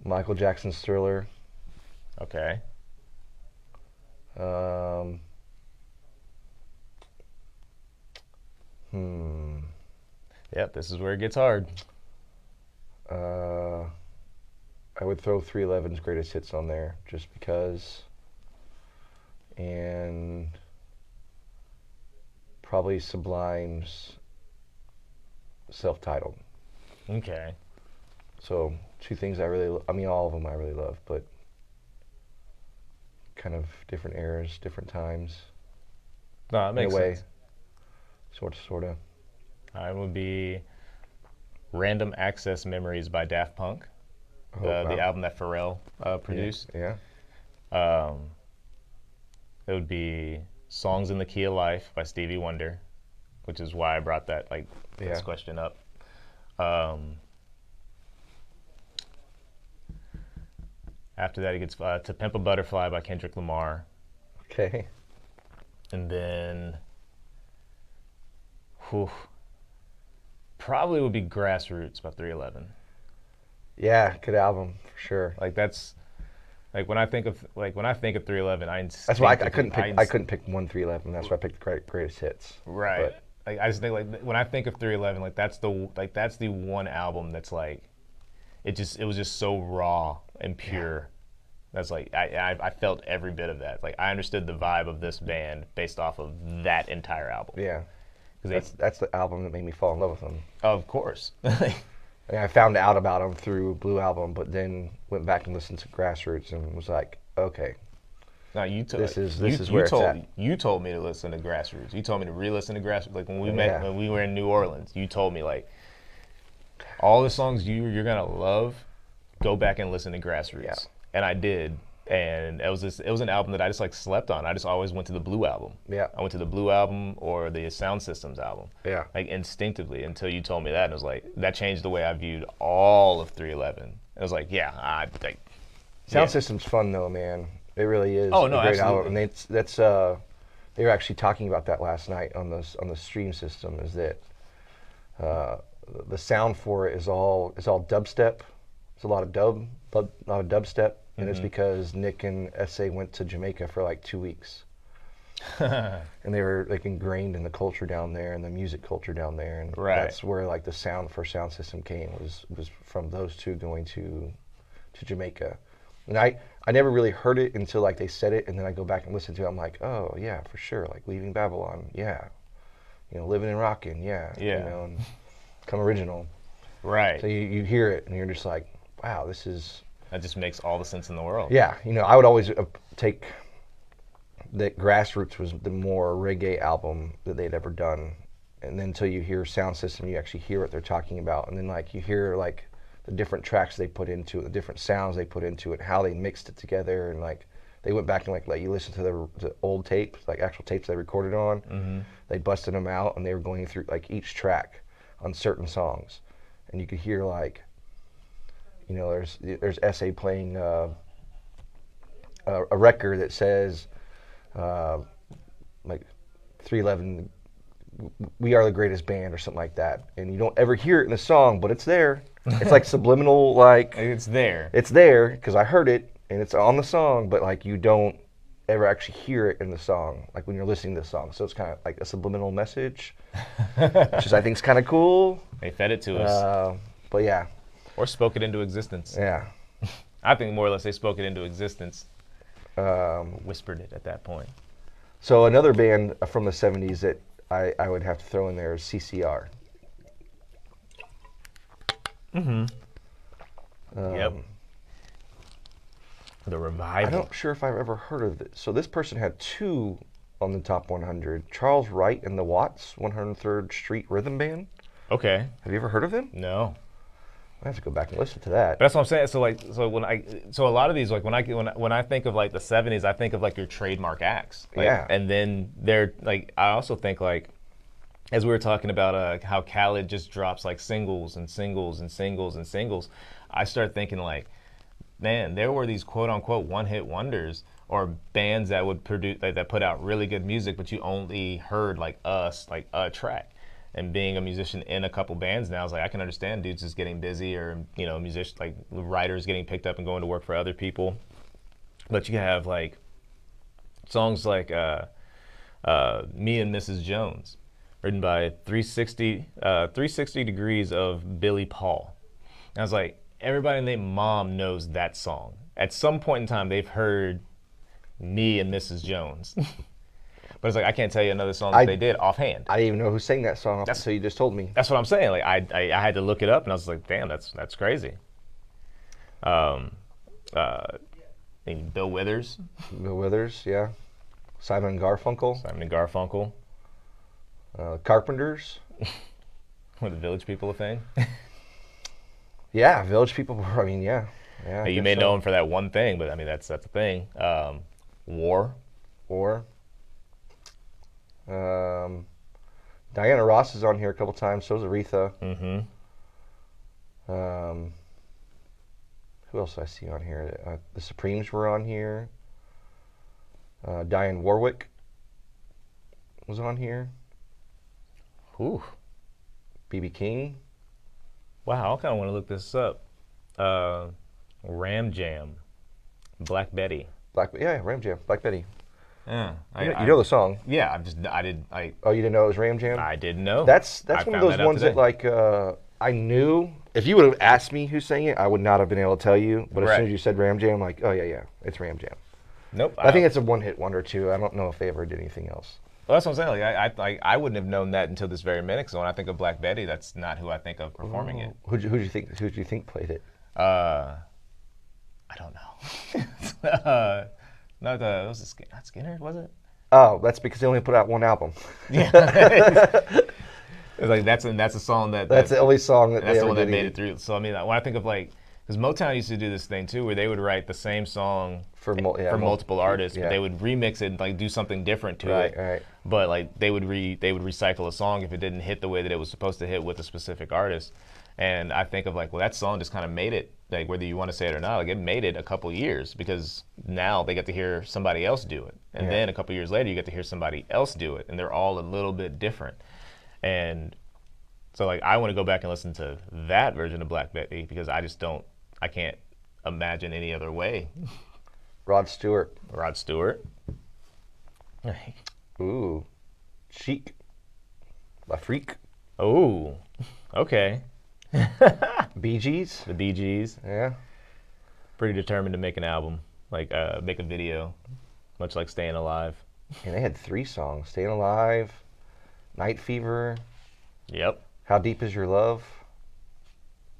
Michael Jackson's Thriller. Okay. Yep, this is where it gets hard. I would throw 311's Greatest Hits on there just because, and probably Sublime's Self-Titled. Okay. So 2 things I really, I mean all of them I really love, but kind of different eras, different times. No, it makes sense. Sort of. I would be Random Access Memories by Daft Punk, the album that Pharrell produced. Yeah. It would be Songs in the Key of Life by Stevie Wonder, which is why I brought that this question up. After that, it gets To Pimp a Butterfly by Kendrick Lamar. Okay. And then, probably would be Grassroots by 311. Yeah, good album for sure. Like that's, like when I think of 311, that's why I couldn't pick one 311. That's why I picked Greatest Hits. Right. Like I just think like when I think of 311, like that's the one album that's like, it was just so raw and pure. That's like I felt every bit of that. Like I understood the vibe of this band based off of that entire album. Yeah. That's the album that made me fall in love with them. Of course. And I found out about them through Blue Album, but then went back and listened to Grassroots and was like, okay. No, this is where it's at. You told me to listen to Grassroots. You told me to re-listen to Grassroots. Like when we met, when we were in New Orleans, you told me like, all the songs you're gonna love, go back and listen to Grassroots. Yeah. And I did. And it was an album that I just like slept on. I just always went to the Blue Album. Yeah. I went to the Blue Album or the Sound Systems album. Yeah. Like instinctively until you told me that, and it was like that changed the way I viewed all of 311. It was like, Sound Systems fun though, man. It really is. Oh no, a great absolutely. album. And they were actually talking about that last night on the stream system. Is that the sound for it is all dubstep. It's a lot of dubstep. And it's because Nick and S.A. went to Jamaica for like 2 weeks. And they were like ingrained in the culture down there and the music culture down there. And that's where like the sound for Sound System came was from those two going to Jamaica. And I never really heard it until like they said it, and then I go back and listen to it. I'm like, oh yeah, for sure. Like Leaving Babylon, yeah. You know, Living and Rockin', yeah. Yeah. You know, and Come Original. Right. So you hear it, and you're just like, wow, this is. That just makes all the sense in the world. Yeah, you know, I would always take that Grassroots was the more reggae album that they'd ever done, and then until you hear Sound System, you actually hear what they're talking about, and then like you hear like the different tracks they put into it, the different sounds they put into it, how they mixed it together, and like they went back and like let you listen to the old tapes, like actual tapes they recorded on. Mm-hmm. They busted them out, and they were going through like each track on certain songs, and you could hear like, you know, there's SA playing a record that says like 311, we are the greatest band or something like that, and you don't ever hear it in the song, but it's there. It's like subliminal, like It's there. it's there because I heard it and it's on the song, but like you don't ever actually hear it in the song, like when you're listening to the song. So it's kind of like a subliminal message, which is I think is kind of cool. They fed it to us. But yeah, Or spoke it into existence. yeah. I think more or less they spoke it into existence. Whispered it at that point. So another band from the 70s that I would have to throw in there is CCR. Yep. The revival. I'm not sure if I've ever heard of it. So this person had two on the top 100. Charles Wright and the Watts, 103rd Street Rhythm Band. Okay. Have you ever heard of them? No. I have to go back and listen to that. But that's what I'm saying. So a lot of these, like when I think of like the 70s, I think of like your trademark acts. Like, Yeah. And then they're like, I also think like, as we were talking about how Khaled just drops like singles and singles and singles and singles, I start thinking like, man, there were these quote unquote one-hit wonders or bands that would produce that put out really good music, but you only heard like a track. And being a musician in a couple bands now, is like I can understand dudes just getting busy, or you know, musicians like writers getting picked up and going to work for other people. But you have like songs like Me and Mrs. Jones, written by 360 Degrees of Billy Paul. And I was like, everybody named Mom knows that song. At some point in time, they've heard Me and Mrs. Jones. But it's like I can't tell you another song that they did offhand. I didn't even know who sang that song until you just told me. That's what I'm saying. Like I had to look it up, and I was like, damn, that's crazy. Bill Withers. Bill Withers, yeah. Simon and Garfunkel. Carpenters. Were the Village People a thing? Yeah, Village People. I mean, yeah. You may know them for that one thing, but I mean that's a thing. War. Diana Ross is on here a couple times. So is Aretha. Mm-hmm. Who else do I see on here? The Supremes were on here. Dionne Warwick was on here. Ooh. B.B. King. Wow, I kind of want to look this up. Ram Jam. Black Betty. Ram Jam. Black Betty. Yeah, you know the song. Yeah, Oh, you didn't know it was Ram Jam? I didn't know. That's one of those ones that like I knew. If you would have asked me who sang it, I would not have been able to tell you. But as soon as you said Ram Jam, I'm like, oh yeah, it's Ram Jam. Nope. I think it's a one-hit wonder too. I don't know if they ever did anything else. Well, that's what I'm saying. Like, I wouldn't have known that until this very minute. Because when I think of Black Betty, that's not who I think of performing it. Who do you think played it? I don't know. Was it not Skinner? Was it? Oh, that's because they only put out one album. Yeah. It's like that's a song that's the only song that that's the one that made it through. So I mean, when I think of like, because Motown used to do this thing too, where they would write the same song for multiple artists, but they would remix it and like do something different to it. Right. But like they would recycle a song if it didn't hit the way that it was supposed to hit with a specific artist. And I think of like, well, that song just kind of made it, like whether you want to say it or not, like it made it a couple years because now they get to hear somebody else do it. And then a couple years later, you get to hear somebody else do it. And they're all a little bit different. And so like, I want to go back and listen to that version of Black Betty because I can't imagine any other way. Rod Stewart. Ooh. Chic. La Freak. Oh, okay. Bee Gees. The Bee Gees. Yeah. pretty determined to make an album, like make a video, much like Staying Alive. And they had 3 songs: "Staying Alive," "Night Fever." Yep. "How Deep Is Your Love?"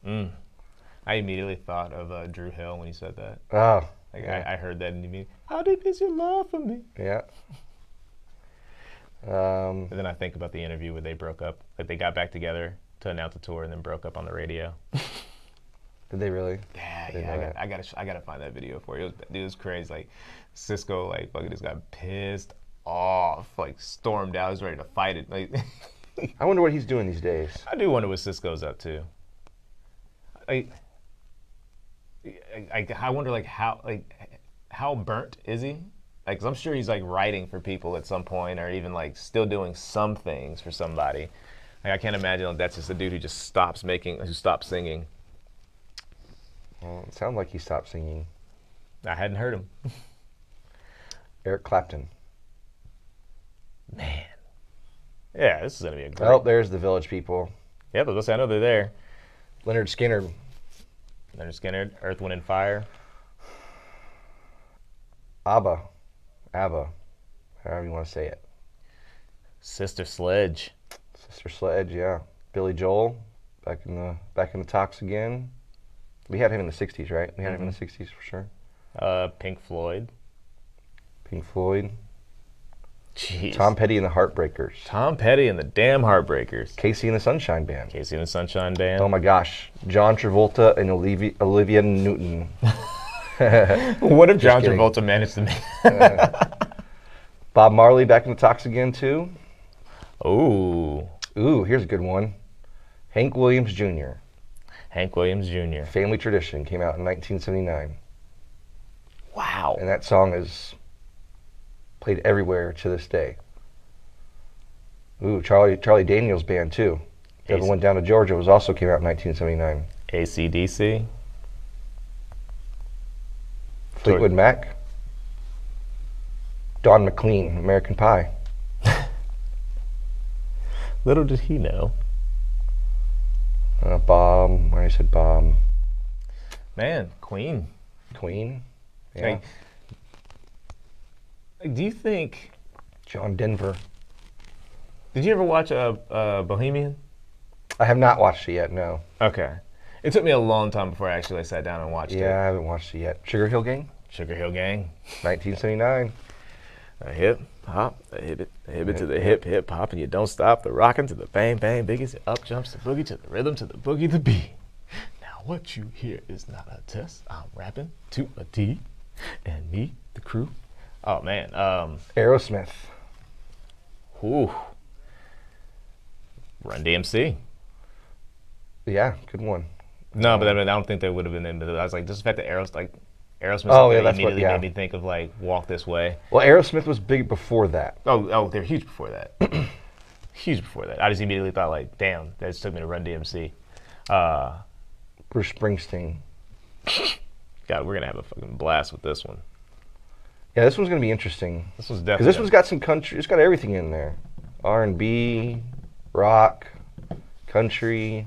I immediately thought of Drew Hill when he said that. Oh, Like yeah. I heard that and immediately, how deep is your love for me? Yeah. And then I think about the interview where they broke up, like they got back together to announce a tour and then broke up on the radio. Did they really? Yeah, I gotta find that video for you. It was crazy. Like Cisco, like fucking just got pissed off, like stormed out, was ready to fight it. Like, I wonder what he's doing these days. I do wonder what Cisco's up to. I wonder like how burnt is he? Like, 'cause I'm sure he's like writing for people at some point, or even like still doing some things for somebody. Like, I can't imagine like, that's just a dude who just stops singing. Well, it sounds like he stopped singing. I hadn't heard him. Eric Clapton. Man. Yeah, this is gonna be a great. Oh, there's the Village People. Yeah, but let's say I know they're there. Leonard Skinner. Leonard Skinner, Earth, Wind, and Fire. ABBA, however you want to say it. Sister Sledge. Sister Sledge, yeah. Billy Joel, back in the talks again. We had him in the '60s, right? We had him in the '60s for sure. Pink Floyd. Pink Floyd. Jeez. Tom Petty and the Heartbreakers. Tom Petty and the damn Heartbreakers. Casey and the Sunshine Band. Casey and the Sunshine Band. Oh my gosh, John Travolta and Olivia Newton. What if John kidding. Travolta managed to make? Bob Marley back in the talks again too. Ooh. Ooh, here's a good one. Hank Williams Jr. Hank Williams Jr. Family Tradition came out in 1979. Wow. And that song is played everywhere to this day. Ooh, Charlie Daniels Band too. Devil Went Down to Georgia also came out in 1979. AC/DC. Fleetwood Mac. Don McLean, American Pie. Little did he know. Bob, when I said Bob. Man, Queen. Queen. Yeah. Like, do you think? John Denver. Did you ever watch Bohemian? I have not watched it yet, no. Okay. It took me a long time before I actually sat down and watched it. Yeah, I haven't watched it yet. Sugar Hill Gang? Sugar Hill Gang. 1979. A hip hop, a hip it to the hip hop, and you don't stop the rockin' to the bang bang biggies. Up jumps the boogie to the rhythm to the boogie the beat. Now what you hear is not a test. I'm rapping to a T, and me, the crew. Oh man, Aerosmith. Whew. Run DMC. Yeah, good one. No, but I don't think they would have been in. I was like, just the fact that Aerosmith Oh, yeah, that's immediately what, yeah. made me think of like Walk This Way. Well, Aerosmith was big before that. Oh, they're huge before that. Huge before that. I just immediately thought like, damn, that just took me to Run DMC. Bruce Springsteen. God, we're gonna have a fucking blast with this one. Yeah, this one's gonna be interesting. This one's Because definitely. this one's got some country. It's got everything in there. R&B, rock, country.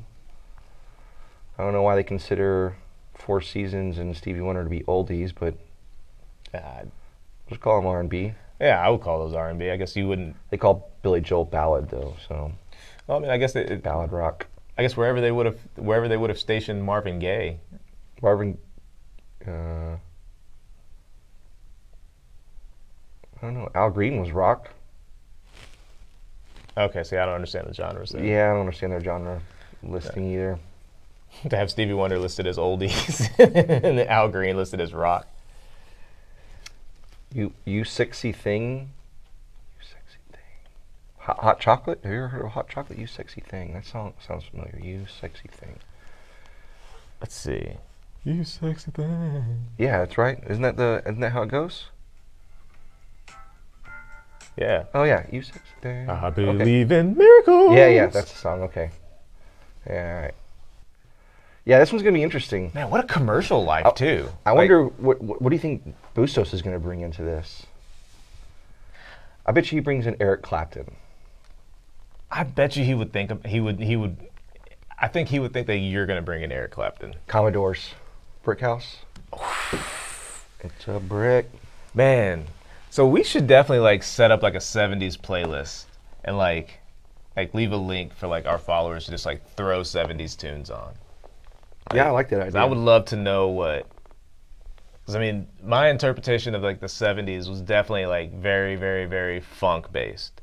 I don't know why they consider Four Seasons and Stevie Wonder to be oldies, but just call them R&B. Yeah, I would call those R&B. I guess you wouldn't. They call Billy Joel ballad though, so. Well, I mean, I guess ballad rock. I guess wherever they would have stationed Marvin Gaye. Marvin. I don't know. Al Green was rock. Okay, see, I don't understand the genres there. Yeah, I don't understand their genre listing either. To have Stevie Wonder listed as oldies and Al Green listed as rock. You Sexy Thing. You Sexy Thing. Hot Chocolate? Have you ever heard of Hot Chocolate? You Sexy Thing. That song sounds familiar. You Sexy Thing. Let's see. You sexy thing. Yeah, that's right. Isn't that how it goes? Yeah. Oh yeah, You Sexy Thing. I believe in miracles. Yeah, that's the song. Okay. Yeah, all right. Yeah, this one's gonna be interesting. Man, what a commercial life too. I wonder what do you think Bustos is gonna bring into this? I bet you he brings in Eric Clapton. I bet you he would think I think he would think that you're gonna bring in Eric Clapton. Commodore's Brick House. It's a brick. Man, so we should definitely like set up like a 70s playlist and like leave a link for like our followers to just like throw 70s tunes on. Yeah, I like that idea. I would love to know what, because I mean, my interpretation of like the 70s was definitely like very, very, very funk based.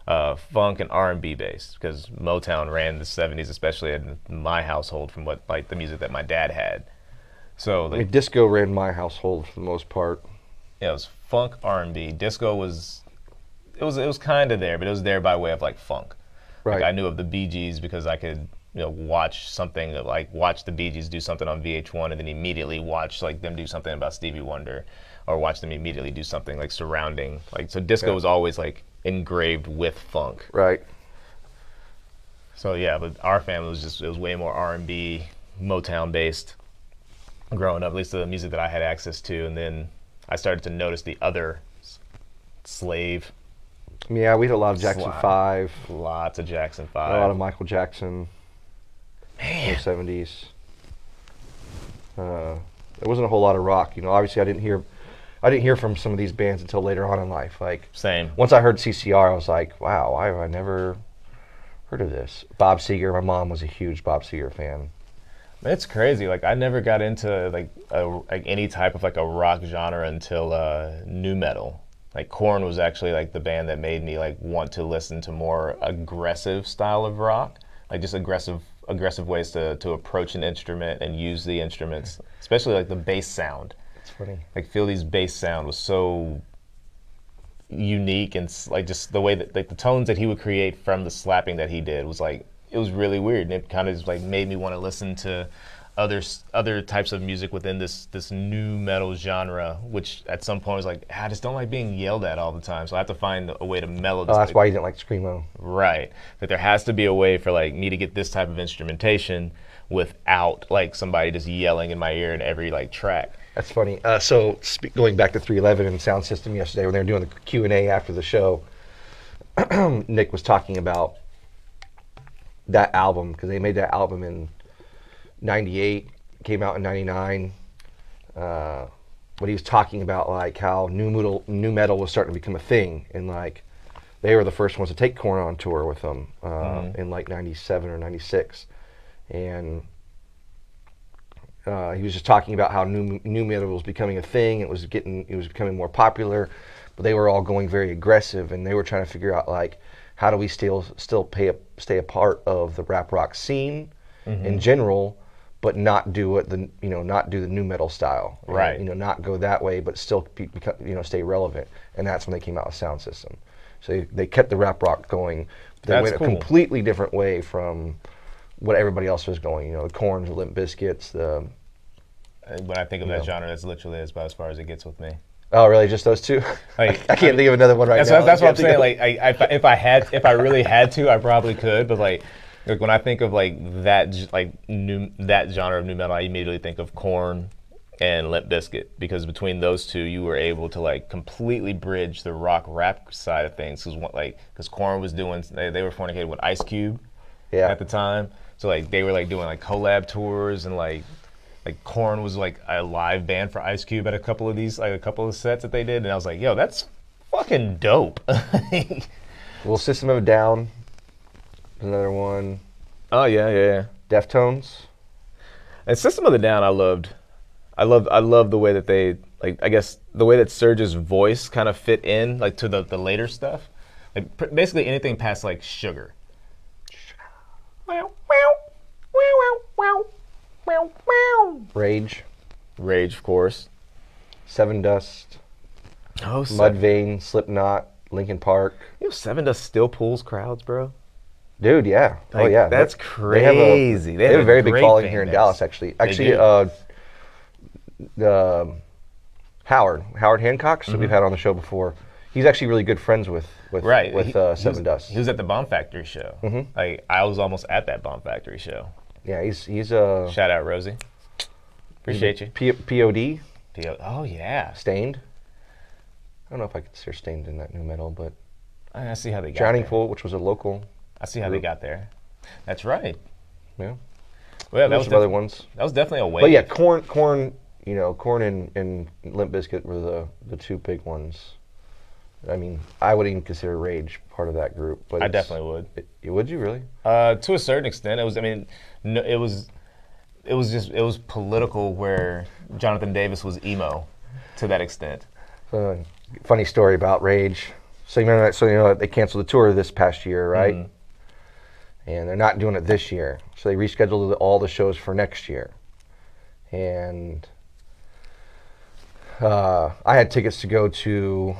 Funk and R&B based, because Motown ran the 70s, especially in my household, from what like the music that my dad had. So I mean, disco ran my household for the most part. Yeah, it was funk, R&B. Disco was kind of there, but it was there by way of like funk. Right. Like I knew of the Bee Gees because I could watch something like watch the Bee Gees do something on VH1 and then immediately watch like them do something about Stevie Wonder, or watch them immediately do something like surrounding like, so disco was always like engraved with funk. Right. So yeah, but our family was it was way more R&B, Motown based growing up, at least the music that I had access to, and then I started to notice the other slave. Yeah, we had a lot of Jackson 5. Lots of Jackson 5. A lot of Michael Jackson. Man. In the 70s. There wasn't a whole lot of rock. Obviously I didn't hear from some of these bands until later on in life. Like, same. Once I heard CCR, I was like, wow, why have I never heard of this? Bob Seger. My mom was a huge Bob Seger fan. It's crazy. Like I never got into like any type of like a rock genre until nu metal. Like Korn was actually like the band that made me like want to listen to more aggressive style of rock, like just aggressive ways to approach an instrument and use the instruments, especially like the bass sound. It's funny. Like Philly's bass sound was so unique, and like just the way that like the tones that he would create from the slapping that he did was like, it was really weird, and it kind of just like made me want to listen to other types of music within this nu metal genre, which at some point was like, I just don't like being yelled at all the time, so I have to find a way to mellow this. Oh, that's why you didn't like Screamo. Right. But there has to be a way for like me to get this type of instrumentation without like somebody just yelling in my ear in every like track. That's funny. So going back to 311 and Sound System yesterday, when they were doing the Q&A after the show, Nick was talking about that album, because they made that album in 98, came out in 99. But he was talking about like how nu metal was starting to become a thing, and like they were the first ones to take Korn on tour with them in like 97 or 96. And he was just talking about how nu metal was becoming a thing. It was becoming more popular, but they were all going very aggressive, and they were trying to figure out like, how do we still stay a part of the rap rock scene in general, but not do it not do the nu metal style, right? Not go that way, but still stay relevant. And that's when they came out with Sound System. So they kept the rap rock going. They went a completely different way from what everybody else was going. The Korns, the Limp Bizkits, When I think of that genre, that's literally about as far as it gets with me. Oh, really? Just those two? Like, I can't think of another one right now. That's what I'm saying. Like, if I really had to, I probably could. But like when I think of like that genre of nu metal, I immediately think of Korn and Limp Bizkit, because between those two, you were able to like completely bridge the rock rap side of things. Because Korn was doing, they were fornicating with Ice Cube at the time. So like they were like doing like collab tours, and like Korn was like a live band for Ice Cube at a couple of sets that they did, and I was like, yo, that's fucking dope. Well, System of a Down, another one. Oh yeah. Deftones. And System of a Down, I love the way that they, like, I guess the way that Serge's voice kind of fit in like to the later stuff, like basically anything past like Sugar. Rage, of course. Seven Dust, Mudvayne, Slipknot, Linkin Park. Seven Dust still pulls crowds, bro. Dude, yeah. Like, oh yeah, that's crazy. They have a very big following here in Dallas, actually. Howard Hancock, so we've had on the show before. He's actually really good friends with Seven Dust. He was at the Bomb Factory show. Like I was almost at that Bomb Factory show. Yeah, he's shout out Rosie. Appreciate you. POD. Oh yeah. Stained. I don't know if I could hear Stained in that nu metal, but I see how they got Drowning there. Pool, which was a local. I see how they got there. That's right. Yeah. Well, that was other ones. That was definitely a wave. But yeah, Korn. you know, Korn and Limp Bizkit were the two big ones. I mean, I wouldn't even consider Rage part of that group. But I definitely would. Would you really? To a certain extent, it was. I mean, no, it was political where Jonathan Davis was emo, to that extent. Funny story about Rage. So you remember that? So you know they canceled the tour this past year, right? Mm-hmm. And they're not doing it this year. So they rescheduled all the shows for next year. And I had tickets to go to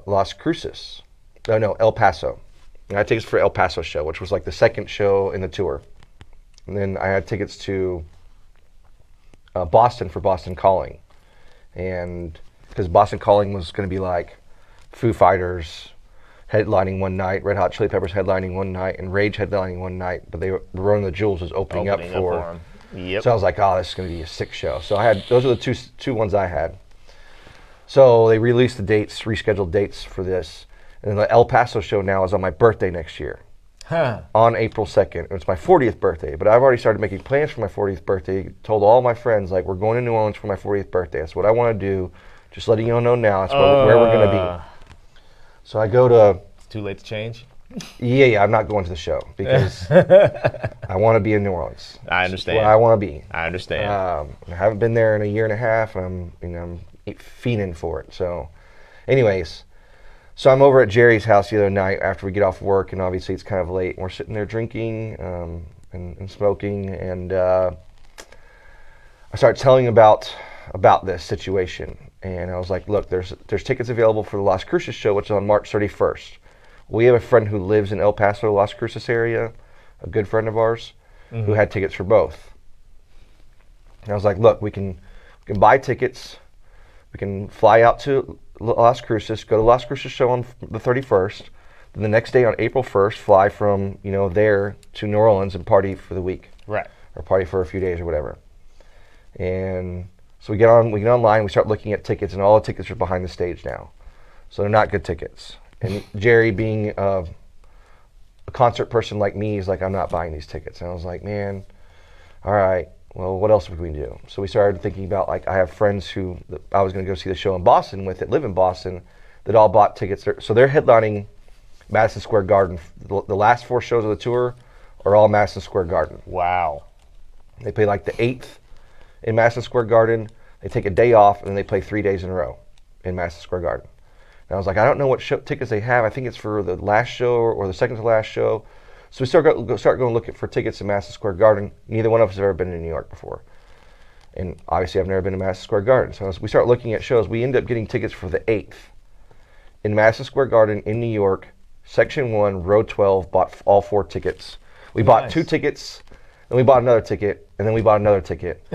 Las Cruces. No, El Paso. And I had tickets for El Paso show, which was like the second show in the tour. And then I had tickets to Boston for Boston Calling. And because Boston Calling was going to be like Foo Fighters headlining one night, Red Hot Chili Peppers headlining one night, and Rage headlining one night, but Rolling the Jewels was opening up for them. Yep. So I was like, oh, this is going to be a sick show. So those are the two ones I had. So they released the dates, rescheduled dates for this. And the El Paso show now is on my birthday next year. Huh. On April 2nd. It's my 40th birthday, but I've already started making plans for my 40th birthday. Told all my friends, like, we're going to New Orleans for my 40th birthday. That's what I want to do. Just letting you all know now. That's where we're going to be. So I go to... It's too late to change? Yeah, I'm not going to the show because I want to be in New Orleans. I understand. That's where I want to be. I understand. I haven't been there in a year and a half, and I'm fiending for it. So, anyways, so I'm over at Jerry's house the other night after we get off work, and obviously it's kind of late. And we're sitting there drinking and smoking, and I started telling about this situation. And I was like, look, there's tickets available for the Las Cruces show, which is on March 31st. We have a friend who lives in El Paso, Las Cruces area, a good friend of ours, who had tickets for both. And I was like, look, we can buy tickets. We can fly out to Las Cruces, go to Las Cruces show on the 31st. Then the next day on April 1st, fly from there to New Orleans and party for the week. Right. Or party for a few days or whatever. And so we get online, we start looking at tickets, and all the tickets are behind the stage now. So they're not good tickets. And Jerry, being a concert person like me, is like, I'm not buying these tickets. And I was like, man, all right, well, what else can we do? So we started thinking about, like, I have friends who I was going to go see the show in Boston with that live in Boston that all bought tickets. So they're headlining Madison Square Garden. The last 4 shows of the tour are all Madison Square Garden. Wow. They play like the 8th in Madison Square Garden. They take a day off, and then they play 3 days in a row in Madison Square Garden. And I was like, I don't know what tickets they have. I think it's for the last show or the second to last show. So we start going looking for tickets in Madison Square Garden. Neither one of us have ever been in New York before. And obviously I've never been to Madison Square Garden. So as we start looking at shows, we end up getting tickets for the 8th in Madison Square Garden in New York, Section 1, Row 12, bought all 4 tickets. We bought 2 tickets, then we bought another ticket, and then we bought another ticket.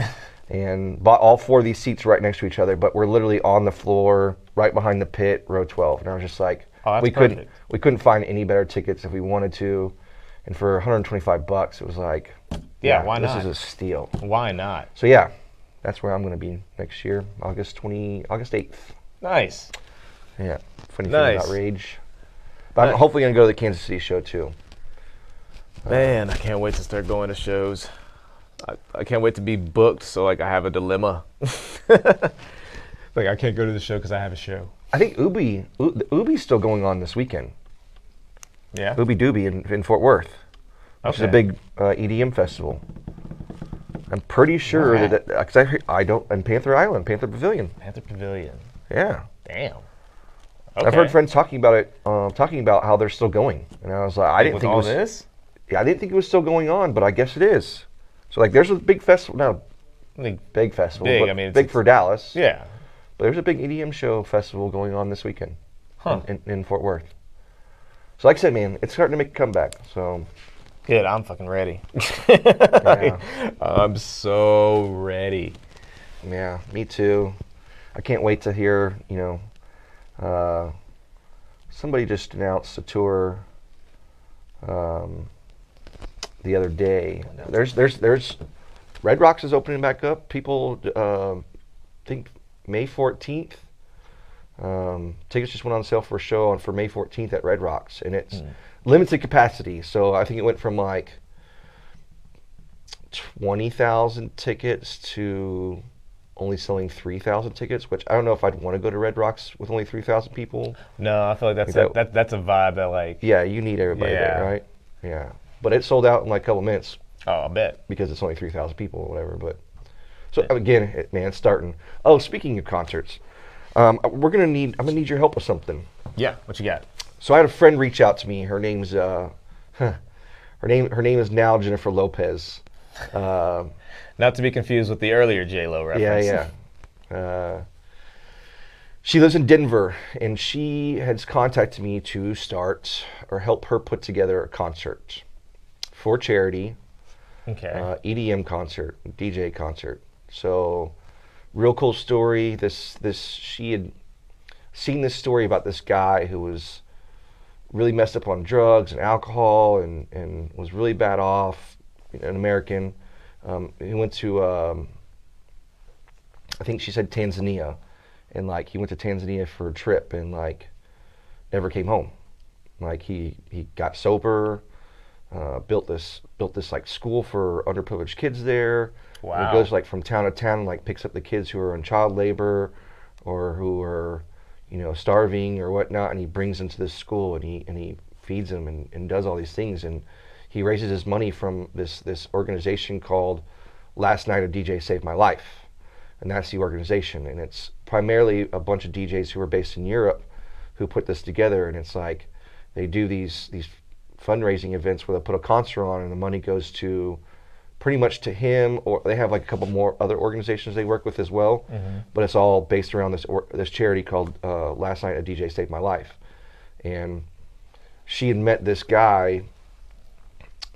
And bought all 4 of these seats right next to each other, but we're literally on the floor, right behind the pit, row 12. And I was just like, we couldn't find any better tickets if we wanted to. And for $125, it was like, why not? This is a steal. Why not? So yeah, that's where I'm going to be next year, August 8th. Nice. Yeah, funny thing about Rage. But I'm hopefully going to go to the Kansas City show too. Man, I can't wait to start going to shows. I can't wait to be booked, so like I have a dilemma. Like I can't go to the show because I have a show. I think Ubi's still going on this weekend. Yeah. Ubi Doobie in Fort Worth, which is a big EDM festival. I'm pretty sure that because I don't, and Panther Island, Panther Pavilion. Panther Pavilion. Yeah. Damn. Okay. I've heard friends talking about it, talking about how they're still going, and I was like, I didn't think it was. This? Yeah, I didn't think it was still going on, but I guess it is. So like, there's a big festival now. Big festival. Big. But I mean, big for Dallas. Yeah. But there's a big EDM show festival going on this weekend in Fort Worth. So like I said, man, it's starting to make a comeback. So good. I'm fucking ready. I'm so ready. Yeah, me too. I can't wait to hear. Somebody just announced a tour the other day. There's Red Rocks is opening back up. People think May 14th. Tickets just went on sale for a show for May 14th at Red Rocks, and it's limited capacity. So I think it went from like 20,000 tickets to only selling 3,000 tickets, which I don't know if I'd want to go to Red Rocks with only 3,000 people. No, I feel like that's a vibe that like. Yeah, you need everybody there, right? Yeah, but it sold out in like a couple minutes. Oh, I bet. Because it's only 3,000 people or whatever. But so again, man, it's starting. Oh, speaking of concerts, I'm gonna need your help with something. Yeah, what you got? So I had a friend reach out to me. Her name's her name is now Jennifer Lopez. Not to be confused with the earlier J-Lo reference. Yeah. She lives in Denver, and she has contacted me to start or help her put together a concert for charity. Okay. EDM concert, DJ concert. So, real cool story. She had seen this story about this guy who was really messed up on drugs and alcohol and was really bad off, an American. He went to, I think she said Tanzania, and like he went to Tanzania for a trip and like never came home. Like he got sober, built this like school for underprivileged kids there. Wow. He goes like from town to town and like picks up the kids who are in child labor or who are, starving or whatnot, and he brings them to this school and he feeds them and does all these things, and he raises his money from this organization called Last Night a DJ Saved My Life, and that's the organization, and it's primarily a bunch of DJs who are based in Europe who put this together, and it's like they do these fundraising events where they put a concert on and the money goes to pretty much to him, or they have like a couple more other organizations they work with as well, but it's all based around this charity called Last Night a DJ Saved My Life. And she had met this guy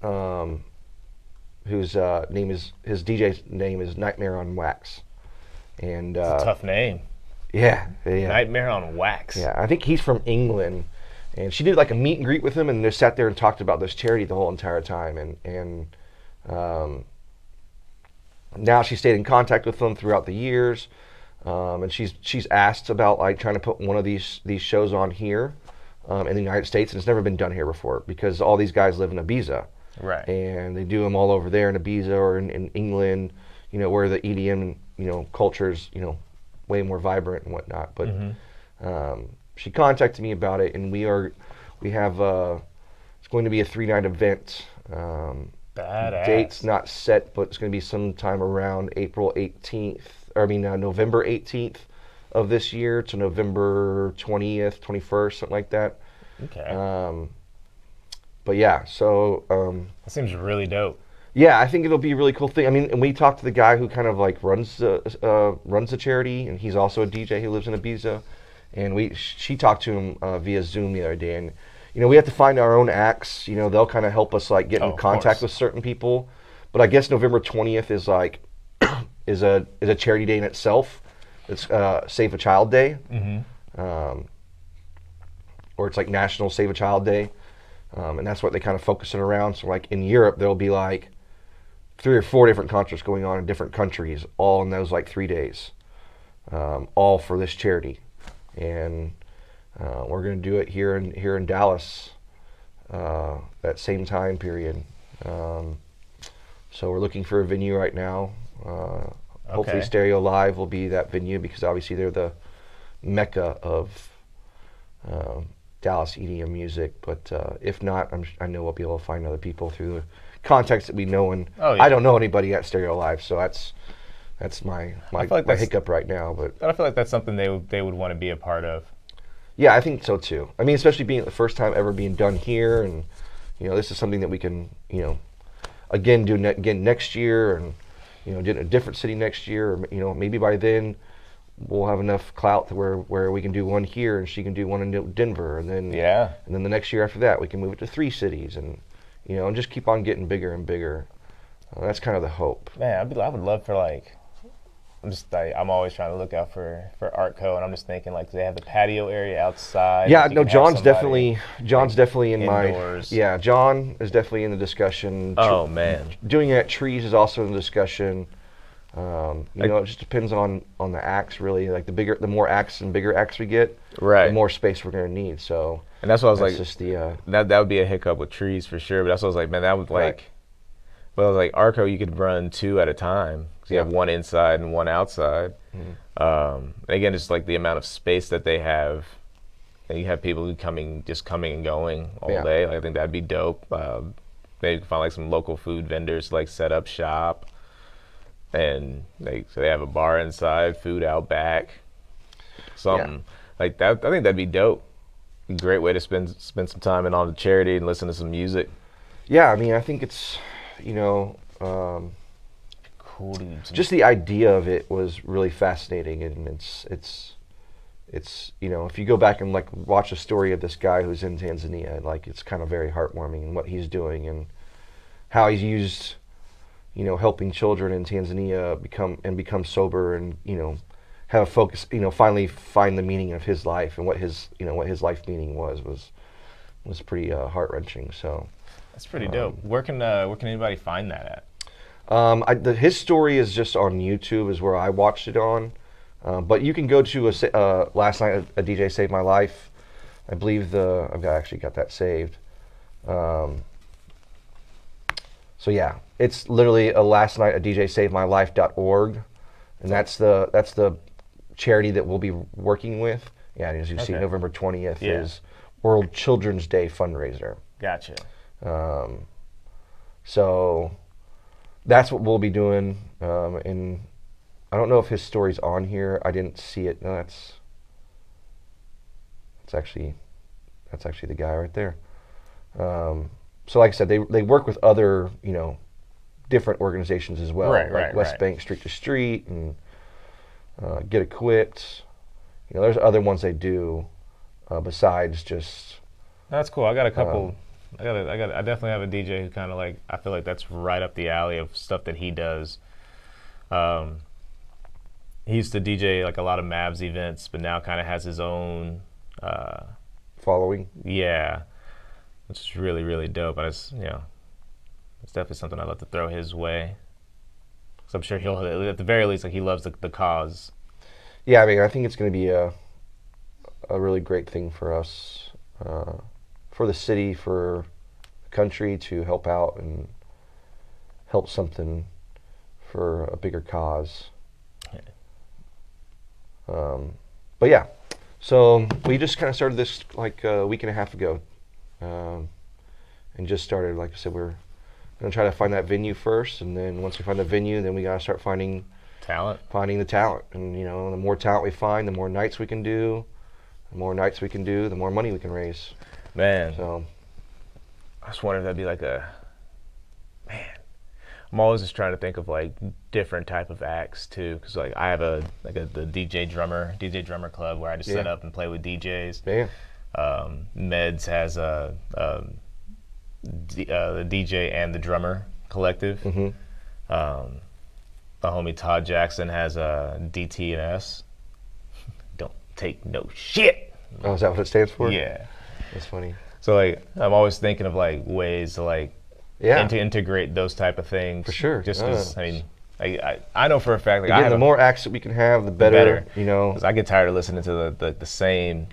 whose his DJ's name is Nightmare on Wax, and it's a tough name. Yeah. Nightmare on Wax. Yeah, I think he's from England, and she did like a meet and greet with him, and they sat there and talked about this charity the whole entire time, and now she stayed in contact with them throughout the years, and she's asked about like trying to put one of these shows on here in the United States, and it's never been done here before because all these guys live in Ibiza. Right. And they do them all over there in Ibiza or in England, where the EDM, culture's, way more vibrant and whatnot. But she contacted me about it, and we have it's going to be a 3-night event. Badass. Date's not set, but it's going to be sometime around November 18th of this year to November 20th, 21st, something like that. Okay. But yeah, so that seems really dope. Yeah, I think it'll be a really cool thing. I mean, and we talked to the guy who kind of like runs the charity, and he's also a DJ who lives in Ibiza, and she talked to him via Zoom the other day, and we have to find our own acts. They'll kind of help us like get in contact with certain people, but I guess November 20th is like is a charity day in itself. It's Save a Child Day, or it's like National Save a Child Day. And that's what they kind of focus it around. So like in Europe, there'll be like 3 or 4 different concerts going on in different countries, all in those like 3 days, all for this charity. And we're going to do it here in Dallas that same time period. So we're looking for a venue right now. Hopefully Stereo Live will be that venue because obviously they're the mecca of Dallas EDM music, but if not, I know we'll be able to find other people through the contacts that we know, and I don't know anybody at Stereo Live, so that's my hiccup right now. But I feel like that's something they would want to be a part of. Yeah, I think so too. I mean, especially being the first time ever being done here, and this is something that we can again do again next year, and do it in a different city next year, or maybe by then we'll have enough clout to where we can do one here and she can do one in Denver, and then the next year after that we can move it to 3 cities, and and just keep on getting bigger and bigger. That's kind of the hope. Man, I would love for like, I'm always trying to look out for Artco, and I'm just thinking like they have the patio area outside. Yeah, no, John's definitely in indoors. John is definitely in the discussion. Oh man, doing it at Trees is also in the discussion. It just depends on the acts really. Like the more acts and bigger acts we get, the more space we're gonna need. So, and that's what I was like. Just that would be a hiccup with Trees for sure. But that's what I was like, man, that would like Well, like Arco, you could run 2 at a time. So you have one inside and one outside. And again, it's like the amount of space that they have. And you have people coming and going all day. Like, I think that'd be dope. Maybe find like some local food vendors to, like, set up shop. And so they have a bar inside, food out back. Something like that. I think that'd be dope. Great way to spend some time and on the charity and listen to some music. Yeah, I mean, I think it's, Cool. just the idea of it was really fascinating, and it's if you go back and like watch a story of this guy who's in Tanzania, like it's kind of very heartwarming and what he's doing and how he's used, helping children in Tanzania become sober and have a focus, finally find the meaning of his life and what his life meaning was pretty heart-wrenching. So that's pretty dope. Where can anybody find that at? His story is just on YouTube, is where I watched it on. But you can go to last night a DJ saved my life. I believe I've actually got that saved. So yeah, it's literally a last night a DJ saved my life.org, and that's the charity that we'll be working with. Yeah, as you see, November 20th is World Children's Day fundraiser. Gotcha. So that's what we'll be doing. And I don't know if his story's on here. I didn't see it. No, that's actually the guy right there. So like I said, they work with other different organizations as well, like West Bank Street to Street and Get Equipped. There's other ones they do besides just. That's cool. I got a couple. I definitely have a DJ who kind of like, I feel like that's right up the alley of stuff that he does. He used to DJ like a lot of Mavs events, but now kind of has his own following. Yeah, which is really, really dope. And it's definitely something I'd love to throw his way. So I'm sure he'll, at the very least, like he loves the cause. Yeah, I mean, I think it's going to be a really great thing for us, for the city, for the country to help out and help something for a bigger cause. But yeah, so we just kind of started this like a week and a half ago, and just started, like I said, we're going to try to find that venue first, and then once we find the venue, then we got to start finding the talent. And the more talent we find, the more nights we can do. The more nights we can do, the more money we can raise. Man, so I just wonder if that'd be like I'm always just trying to think of like different type of acts too, because like I have the DJ drummer club where I just set up and play with DJs. Yeah. Meds has the DJ and the drummer collective. Mm-hmm. The homie Todd Jackson has a DT&S. Don't take no shit. Oh, is that what it stands for? Yeah. That's funny. So like I'm always thinking of like ways to like and to integrate those type of things. For sure. Just because, I know for a fact, like, again, the more acts that we can have, the better. Because I get tired of listening to the same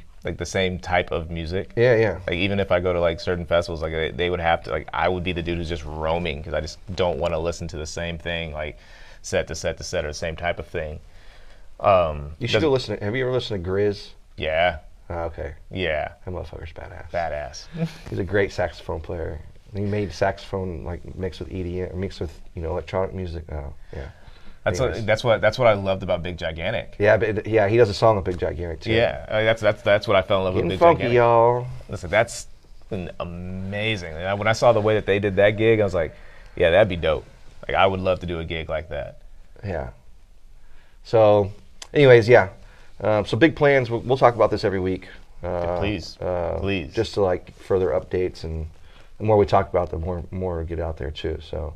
type of music. Yeah. Like even if I go to like certain festivals, like they would have to, like I would be the dude who's just roaming because I just don't want to listen to the same thing, like set to set to set, or the same type of thing. You should go listen. Have you ever listened to Grizz? Yeah. Okay. Yeah. That motherfucker's badass. Badass. He's a great saxophone player. He made saxophone like mixed with EDM, mixed with electronic music. Oh, yeah. That's what I loved about Big Gigantic. Yeah, but he does a song with Big Gigantic too. Yeah, that's what I fell in love with Big funky, Gigantic. y'all. Listen, that's amazing. And when I saw the way that they did that gig, I was like, yeah, that'd be dope. Like I would love to do a gig like that. Yeah. So, anyways, yeah. So big plans. We'll talk about this every week. Please. Just to like further updates, and the more we talk about, the more we get out there too. So.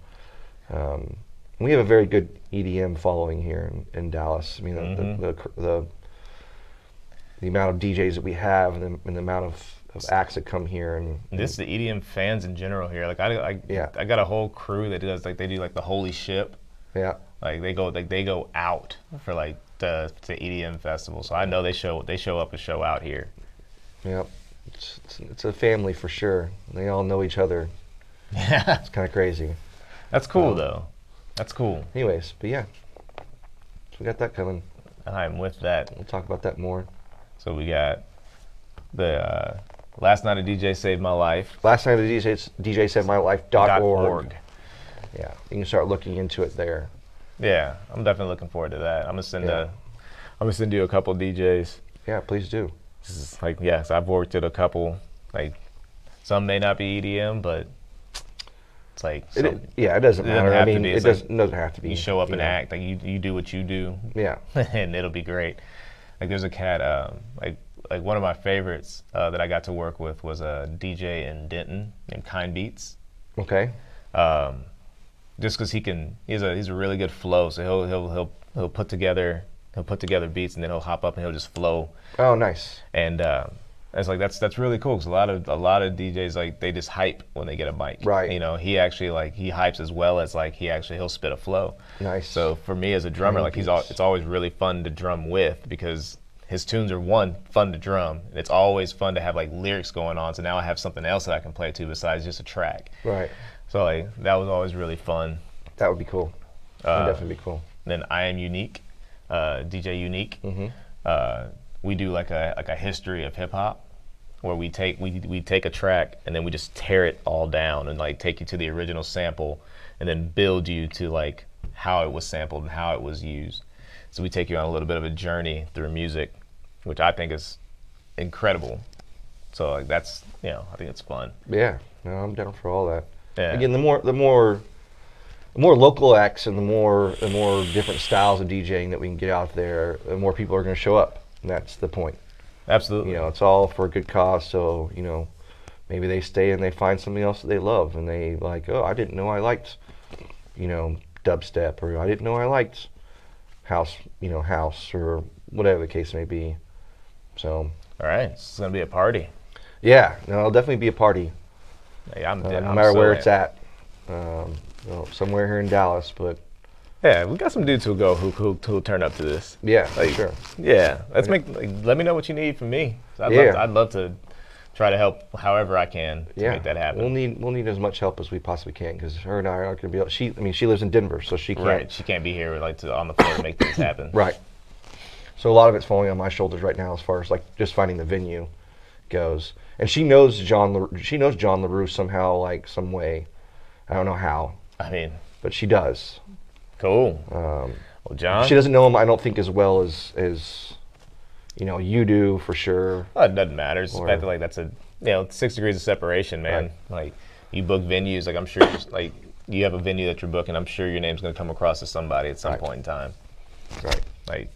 We have a very good EDM following here in Dallas. I mean, the amount of DJs that we have, and the amount of acts that come here, and this the EDM fans in general here. Like I got a whole crew that does they do like the Holy Ship. Yeah. Like they go out for like the EDM festival. So I know they show up and show out here. Yeah. It's a family for sure. They all know each other. Yeah. It's kind of crazy. That's cool though. That's cool. Anyways, but yeah, so we got that coming. I'm with that. We'll talk about that more. So we got the Last Night a DJ Saved My Life. Last night at DJSaveMyLife.org. Yeah, you can start looking into it there. Yeah, I'm definitely looking forward to that. I'm gonna send you a couple DJs. Yeah, please do. This is like, yes, I've worked at a couple. Like, some may not be EDM, but it's like it doesn't matter. I mean, it doesn't have to be. You show up and act like you do what you do. Yeah, and it'll be great. Like, there's a cat like one of my favorites that I got to work with was a DJ in Denton named Kind Beats. Okay. Just because he's a really good flow, so he'll put together beats and then he'll hop up and he'll just flow. Oh, nice. And it's like that's really cool because a lot of DJs, like, they just hype when they get a mic. Right. You know, he actually he hypes as well as like he'll spit a flow. Nice. So for me as a drummer, like it's always really fun to drum with because his tunes are fun to drum, and it's always fun to have like lyrics going on. So now I have something else that I can play to besides just a track. Right. So like that was always really fun. That would be cool. That would definitely be cool. Then I Am Unique, DJ Unique. Mm-hmm. We do like a history of hip hop, where we take a track and then we just tear it all down and like take you to the original sample, and then build you to like how it was sampled and how it was used. So we take you on a little bit of a journey through music, which I think is incredible. So like that's, I think it's fun. Yeah, no, I'm down for all that. Yeah. Again, the more local acts and the more different styles of DJing that we can get out there, the more people are going to show up. And that's the point. Absolutely. It's all for a good cause. So maybe they stay and they find something else that they love, and they like, oh, I didn't know I liked, dubstep, or I didn't know I liked house, or whatever the case may be. So. All right, it's gonna be a party. Yeah, no, it'll definitely be a party. Hey, no matter where it's at. Somewhere here in Dallas, but. Yeah, we got some dudes who'll turn up to this. Yeah, sure. Yeah, let me know what you need from me. I'd love to try to help however I can to make that happen. We'll need as much help as we possibly can, because her and I aren't going to be able. She lives in Denver, so she can't. Right, she can't be here on the floor to make things happen. Right. So a lot of it's falling on my shoulders right now, as far as like just finding the venue goes. And she knows John LaRue somehow, like some way. I don't know how. But she does. Cool. Well, John. She doesn't know him, I don't think, as well as you do, for sure. Well, it doesn't matter. It's the fact that like that's 6 degrees of separation, man. Right. Like, you book venues, like I'm sure like you have a venue that you're booking, I'm sure your name's gonna come across to somebody at some point in time. Right. Like,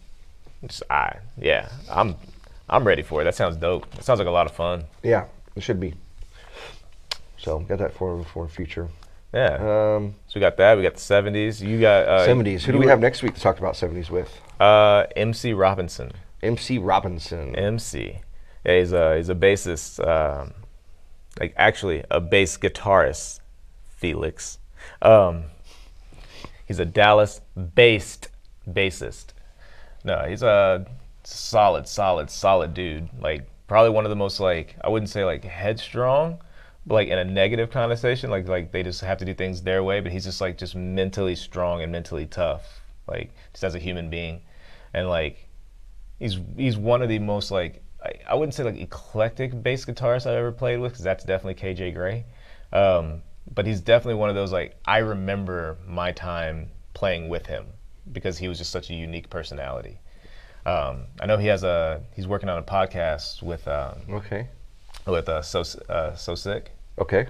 I'm ready for it. That sounds dope. It sounds like a lot of fun. Yeah, it should be. So got that for future. Yeah. So we got that. We got the 70s. You got 70s. Who do we have next week to talk about 70s with? MC Robinson. MC Robinson. MC. Yeah, he's a bassist. Actually a bass guitarist. Felix. He's a Dallas-based bassist. No, he's a solid dude. Like, probably one of the most, like, I wouldn't say like headstrong, but like in a negative connotation, like they just have to do things their way, but he's just mentally strong and mentally tough, like, just as a human being. And like he's one of the most, like, I wouldn't say like eclectic bass guitarists I've ever played with, because that's definitely KJ Gray, but he's definitely one of those, like, I remember my time playing with him because he was just such a unique personality. I know he's working on a podcast with So Sick. Okay.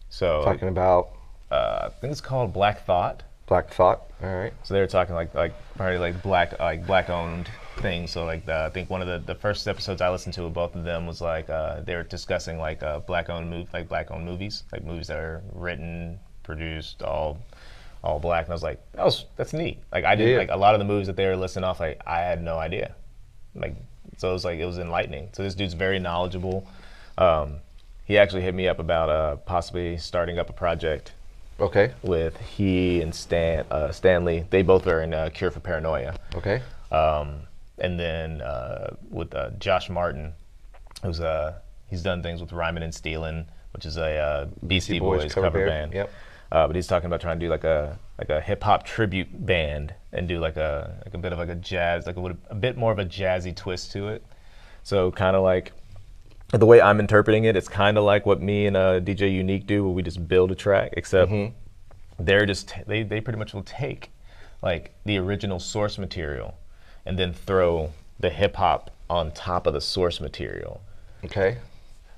So talking about I think it's called Black Thought. Black Thought. All right. So they were talking like probably like black owned things. So like I think one of the first episodes I listened to with both of them was like they were discussing like black owned movies, like movies that are written, produced, all black. And I was like, that's neat. Like I did like a lot of the movies that they were listing off, like I had no idea. Like, so it was enlightening. So this dude's very knowledgeable. He actually hit me up about possibly starting up a project. Okay. With he and Stanley. They both are in Cure for Paranoia. Okay. And then with Josh Martin, who's he's done things with Ryman and Steelin, which is a Beastie Boys cover band. Yep. But he's talking about trying to do like a hip hop tribute band and do like a bit of like a jazz, like a bit more of a jazzy twist to it. So kind of like the way I'm interpreting it, it's kind of like what me and DJ Unique do, where we just build a track, except they're just they pretty much will take like the original source material and then throw the hip hop on top of the source material. Okay.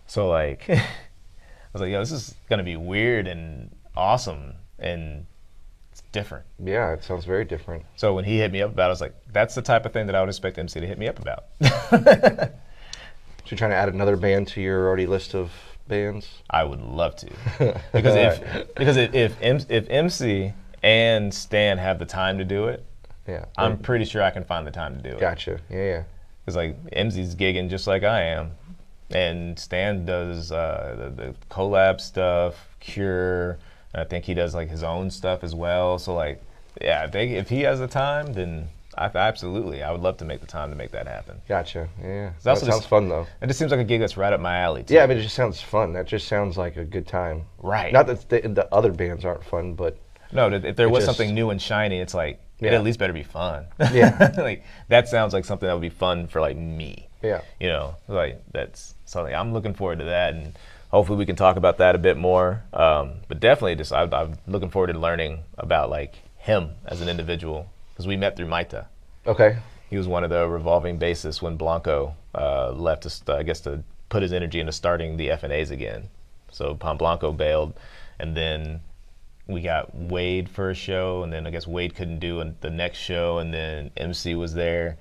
So like, I was like, yo, this is gonna be weird and awesome and it's different. Yeah, it sounds very different. So when he hit me up about it, I was like, that's the type of thing that I would expect MC to hit me up about. So you're trying to add another band to your already list of bands? I would love to. Because if MC and Stan have the time to do it, yeah, I'm pretty sure I can find the time to do it. Gotcha. Yeah. Because like MC's gigging just like I am, and Stan does the collab stuff, Cure, and I think he does like his own stuff as well. So like, yeah, if he has the time, then I would love to make the time to make that happen. Gotcha. Yeah. That sounds fun though. It just seems like a gig that's right up my alley too. Yeah, but it just sounds fun. That just sounds like a good time. Right. Not that the other bands aren't fun, but no, if there was something new and shiny, it's like it at least better be fun. Yeah. Like that sounds like something that would be fun for like me. Yeah. You know, like that's something I'm looking forward to that, and hopefully we can talk about that a bit more. But definitely, just I'm looking forward to learning about like him as an individual, because we met through Maita. Okay. He was one of the revolving bassists when Blanco left us, I guess, to put his energy into starting the FNAs again. So Blanco bailed, and then we got Wade for a show, and then I guess Wade couldn't do the next show, and then MC was there,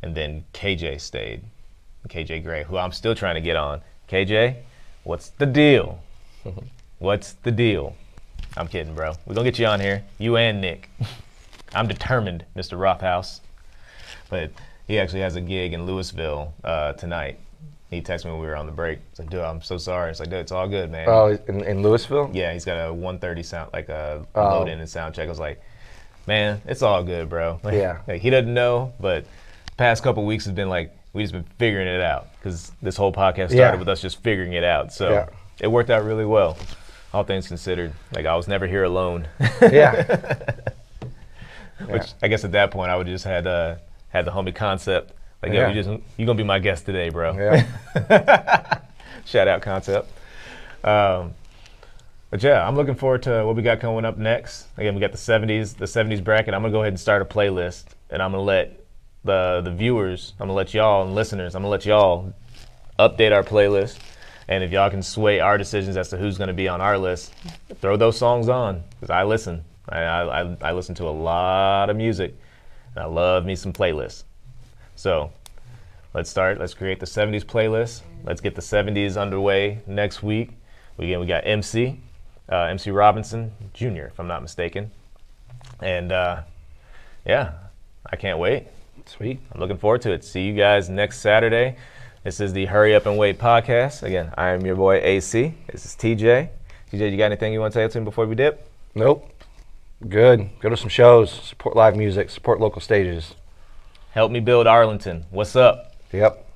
and then KJ stayed. KJ Gray, who I'm still trying to get on. KJ, what's the deal? What's the deal? I'm kidding, bro. We're going to get you on here. You and Nick. I'm determined, Mr. Rothhouse. But he actually has a gig in Louisville tonight. He texted me when we were on the break. It's like, dude, I'm so sorry. It's like, dude, it's all good, man. Oh, in Louisville? Yeah, he's got a 1:30 sound, like a load in and sound check. I was like, man, it's all good, bro. Like, yeah. Like, he doesn't know, but the past couple weeks has been like, we just been figuring it out, because this whole podcast started with us just figuring it out. So it worked out really well, all things considered. Like, I was never here alone. Yeah. Which I guess at that point I would just had the homie Concept. Like, yo, you gonna be my guest today, bro. Yeah. Shout out Concept. But yeah, I'm looking forward to what we got coming up next. Again, we got the 70s bracket. I'm gonna go ahead and start a playlist, and I'm gonna let the viewers, I'm gonna let y'all and listeners, I'm gonna let y'all update our playlist. And if y'all can sway our decisions as to who's gonna be on our list, throw those songs on, because I listen. I listen to a lot of music, and I love me some playlists. So let's create the 70s playlist. Let's get the 70s underway next week. We got MC Robinson Jr., if I'm not mistaken. And yeah, I can't wait. Sweet. I'm looking forward to it. See you guys next Saturday. This is the Hurry Up and Wait podcast. Again, I am your boy AC. This is TJ. TJ, you got anything you want to say to him before we dip? Nope. Good. Go to some shows. Support live music. Support local stages. Help me build Arlington. What's up? Yep.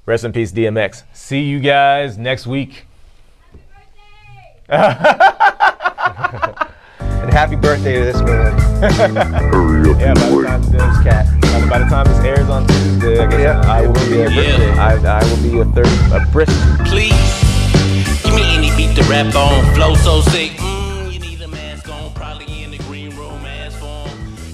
Rest in peace, DMX. See you guys next week. And happy birthday to this man. Hurry up Yeah, and wait. by the time this airs on Tuesday, I guess I will be I will be a brisk. Please, give me any beat to rap on. Flow so sick. You need a mask on. Probably in the green room, ass form.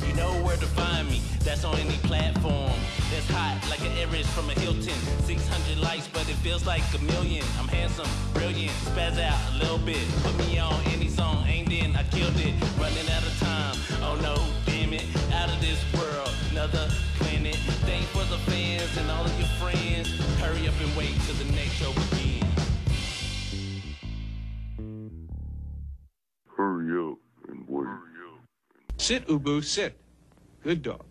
You know where to find me. That's on any platform. That's hot like an Eris from a Hilton. 600 likes, but it feels like a million. I'm handsome, brilliant, spaz out a little bit. Put me on any song, aimed in, I killed it. Running out of time. Oh no, damn it. Out of this world, another planet. Thanks for the fans and all of your friends. Hurry up and wait till the next show begins. Hurry up and wait. Sit, Ubu, sit. Good dog.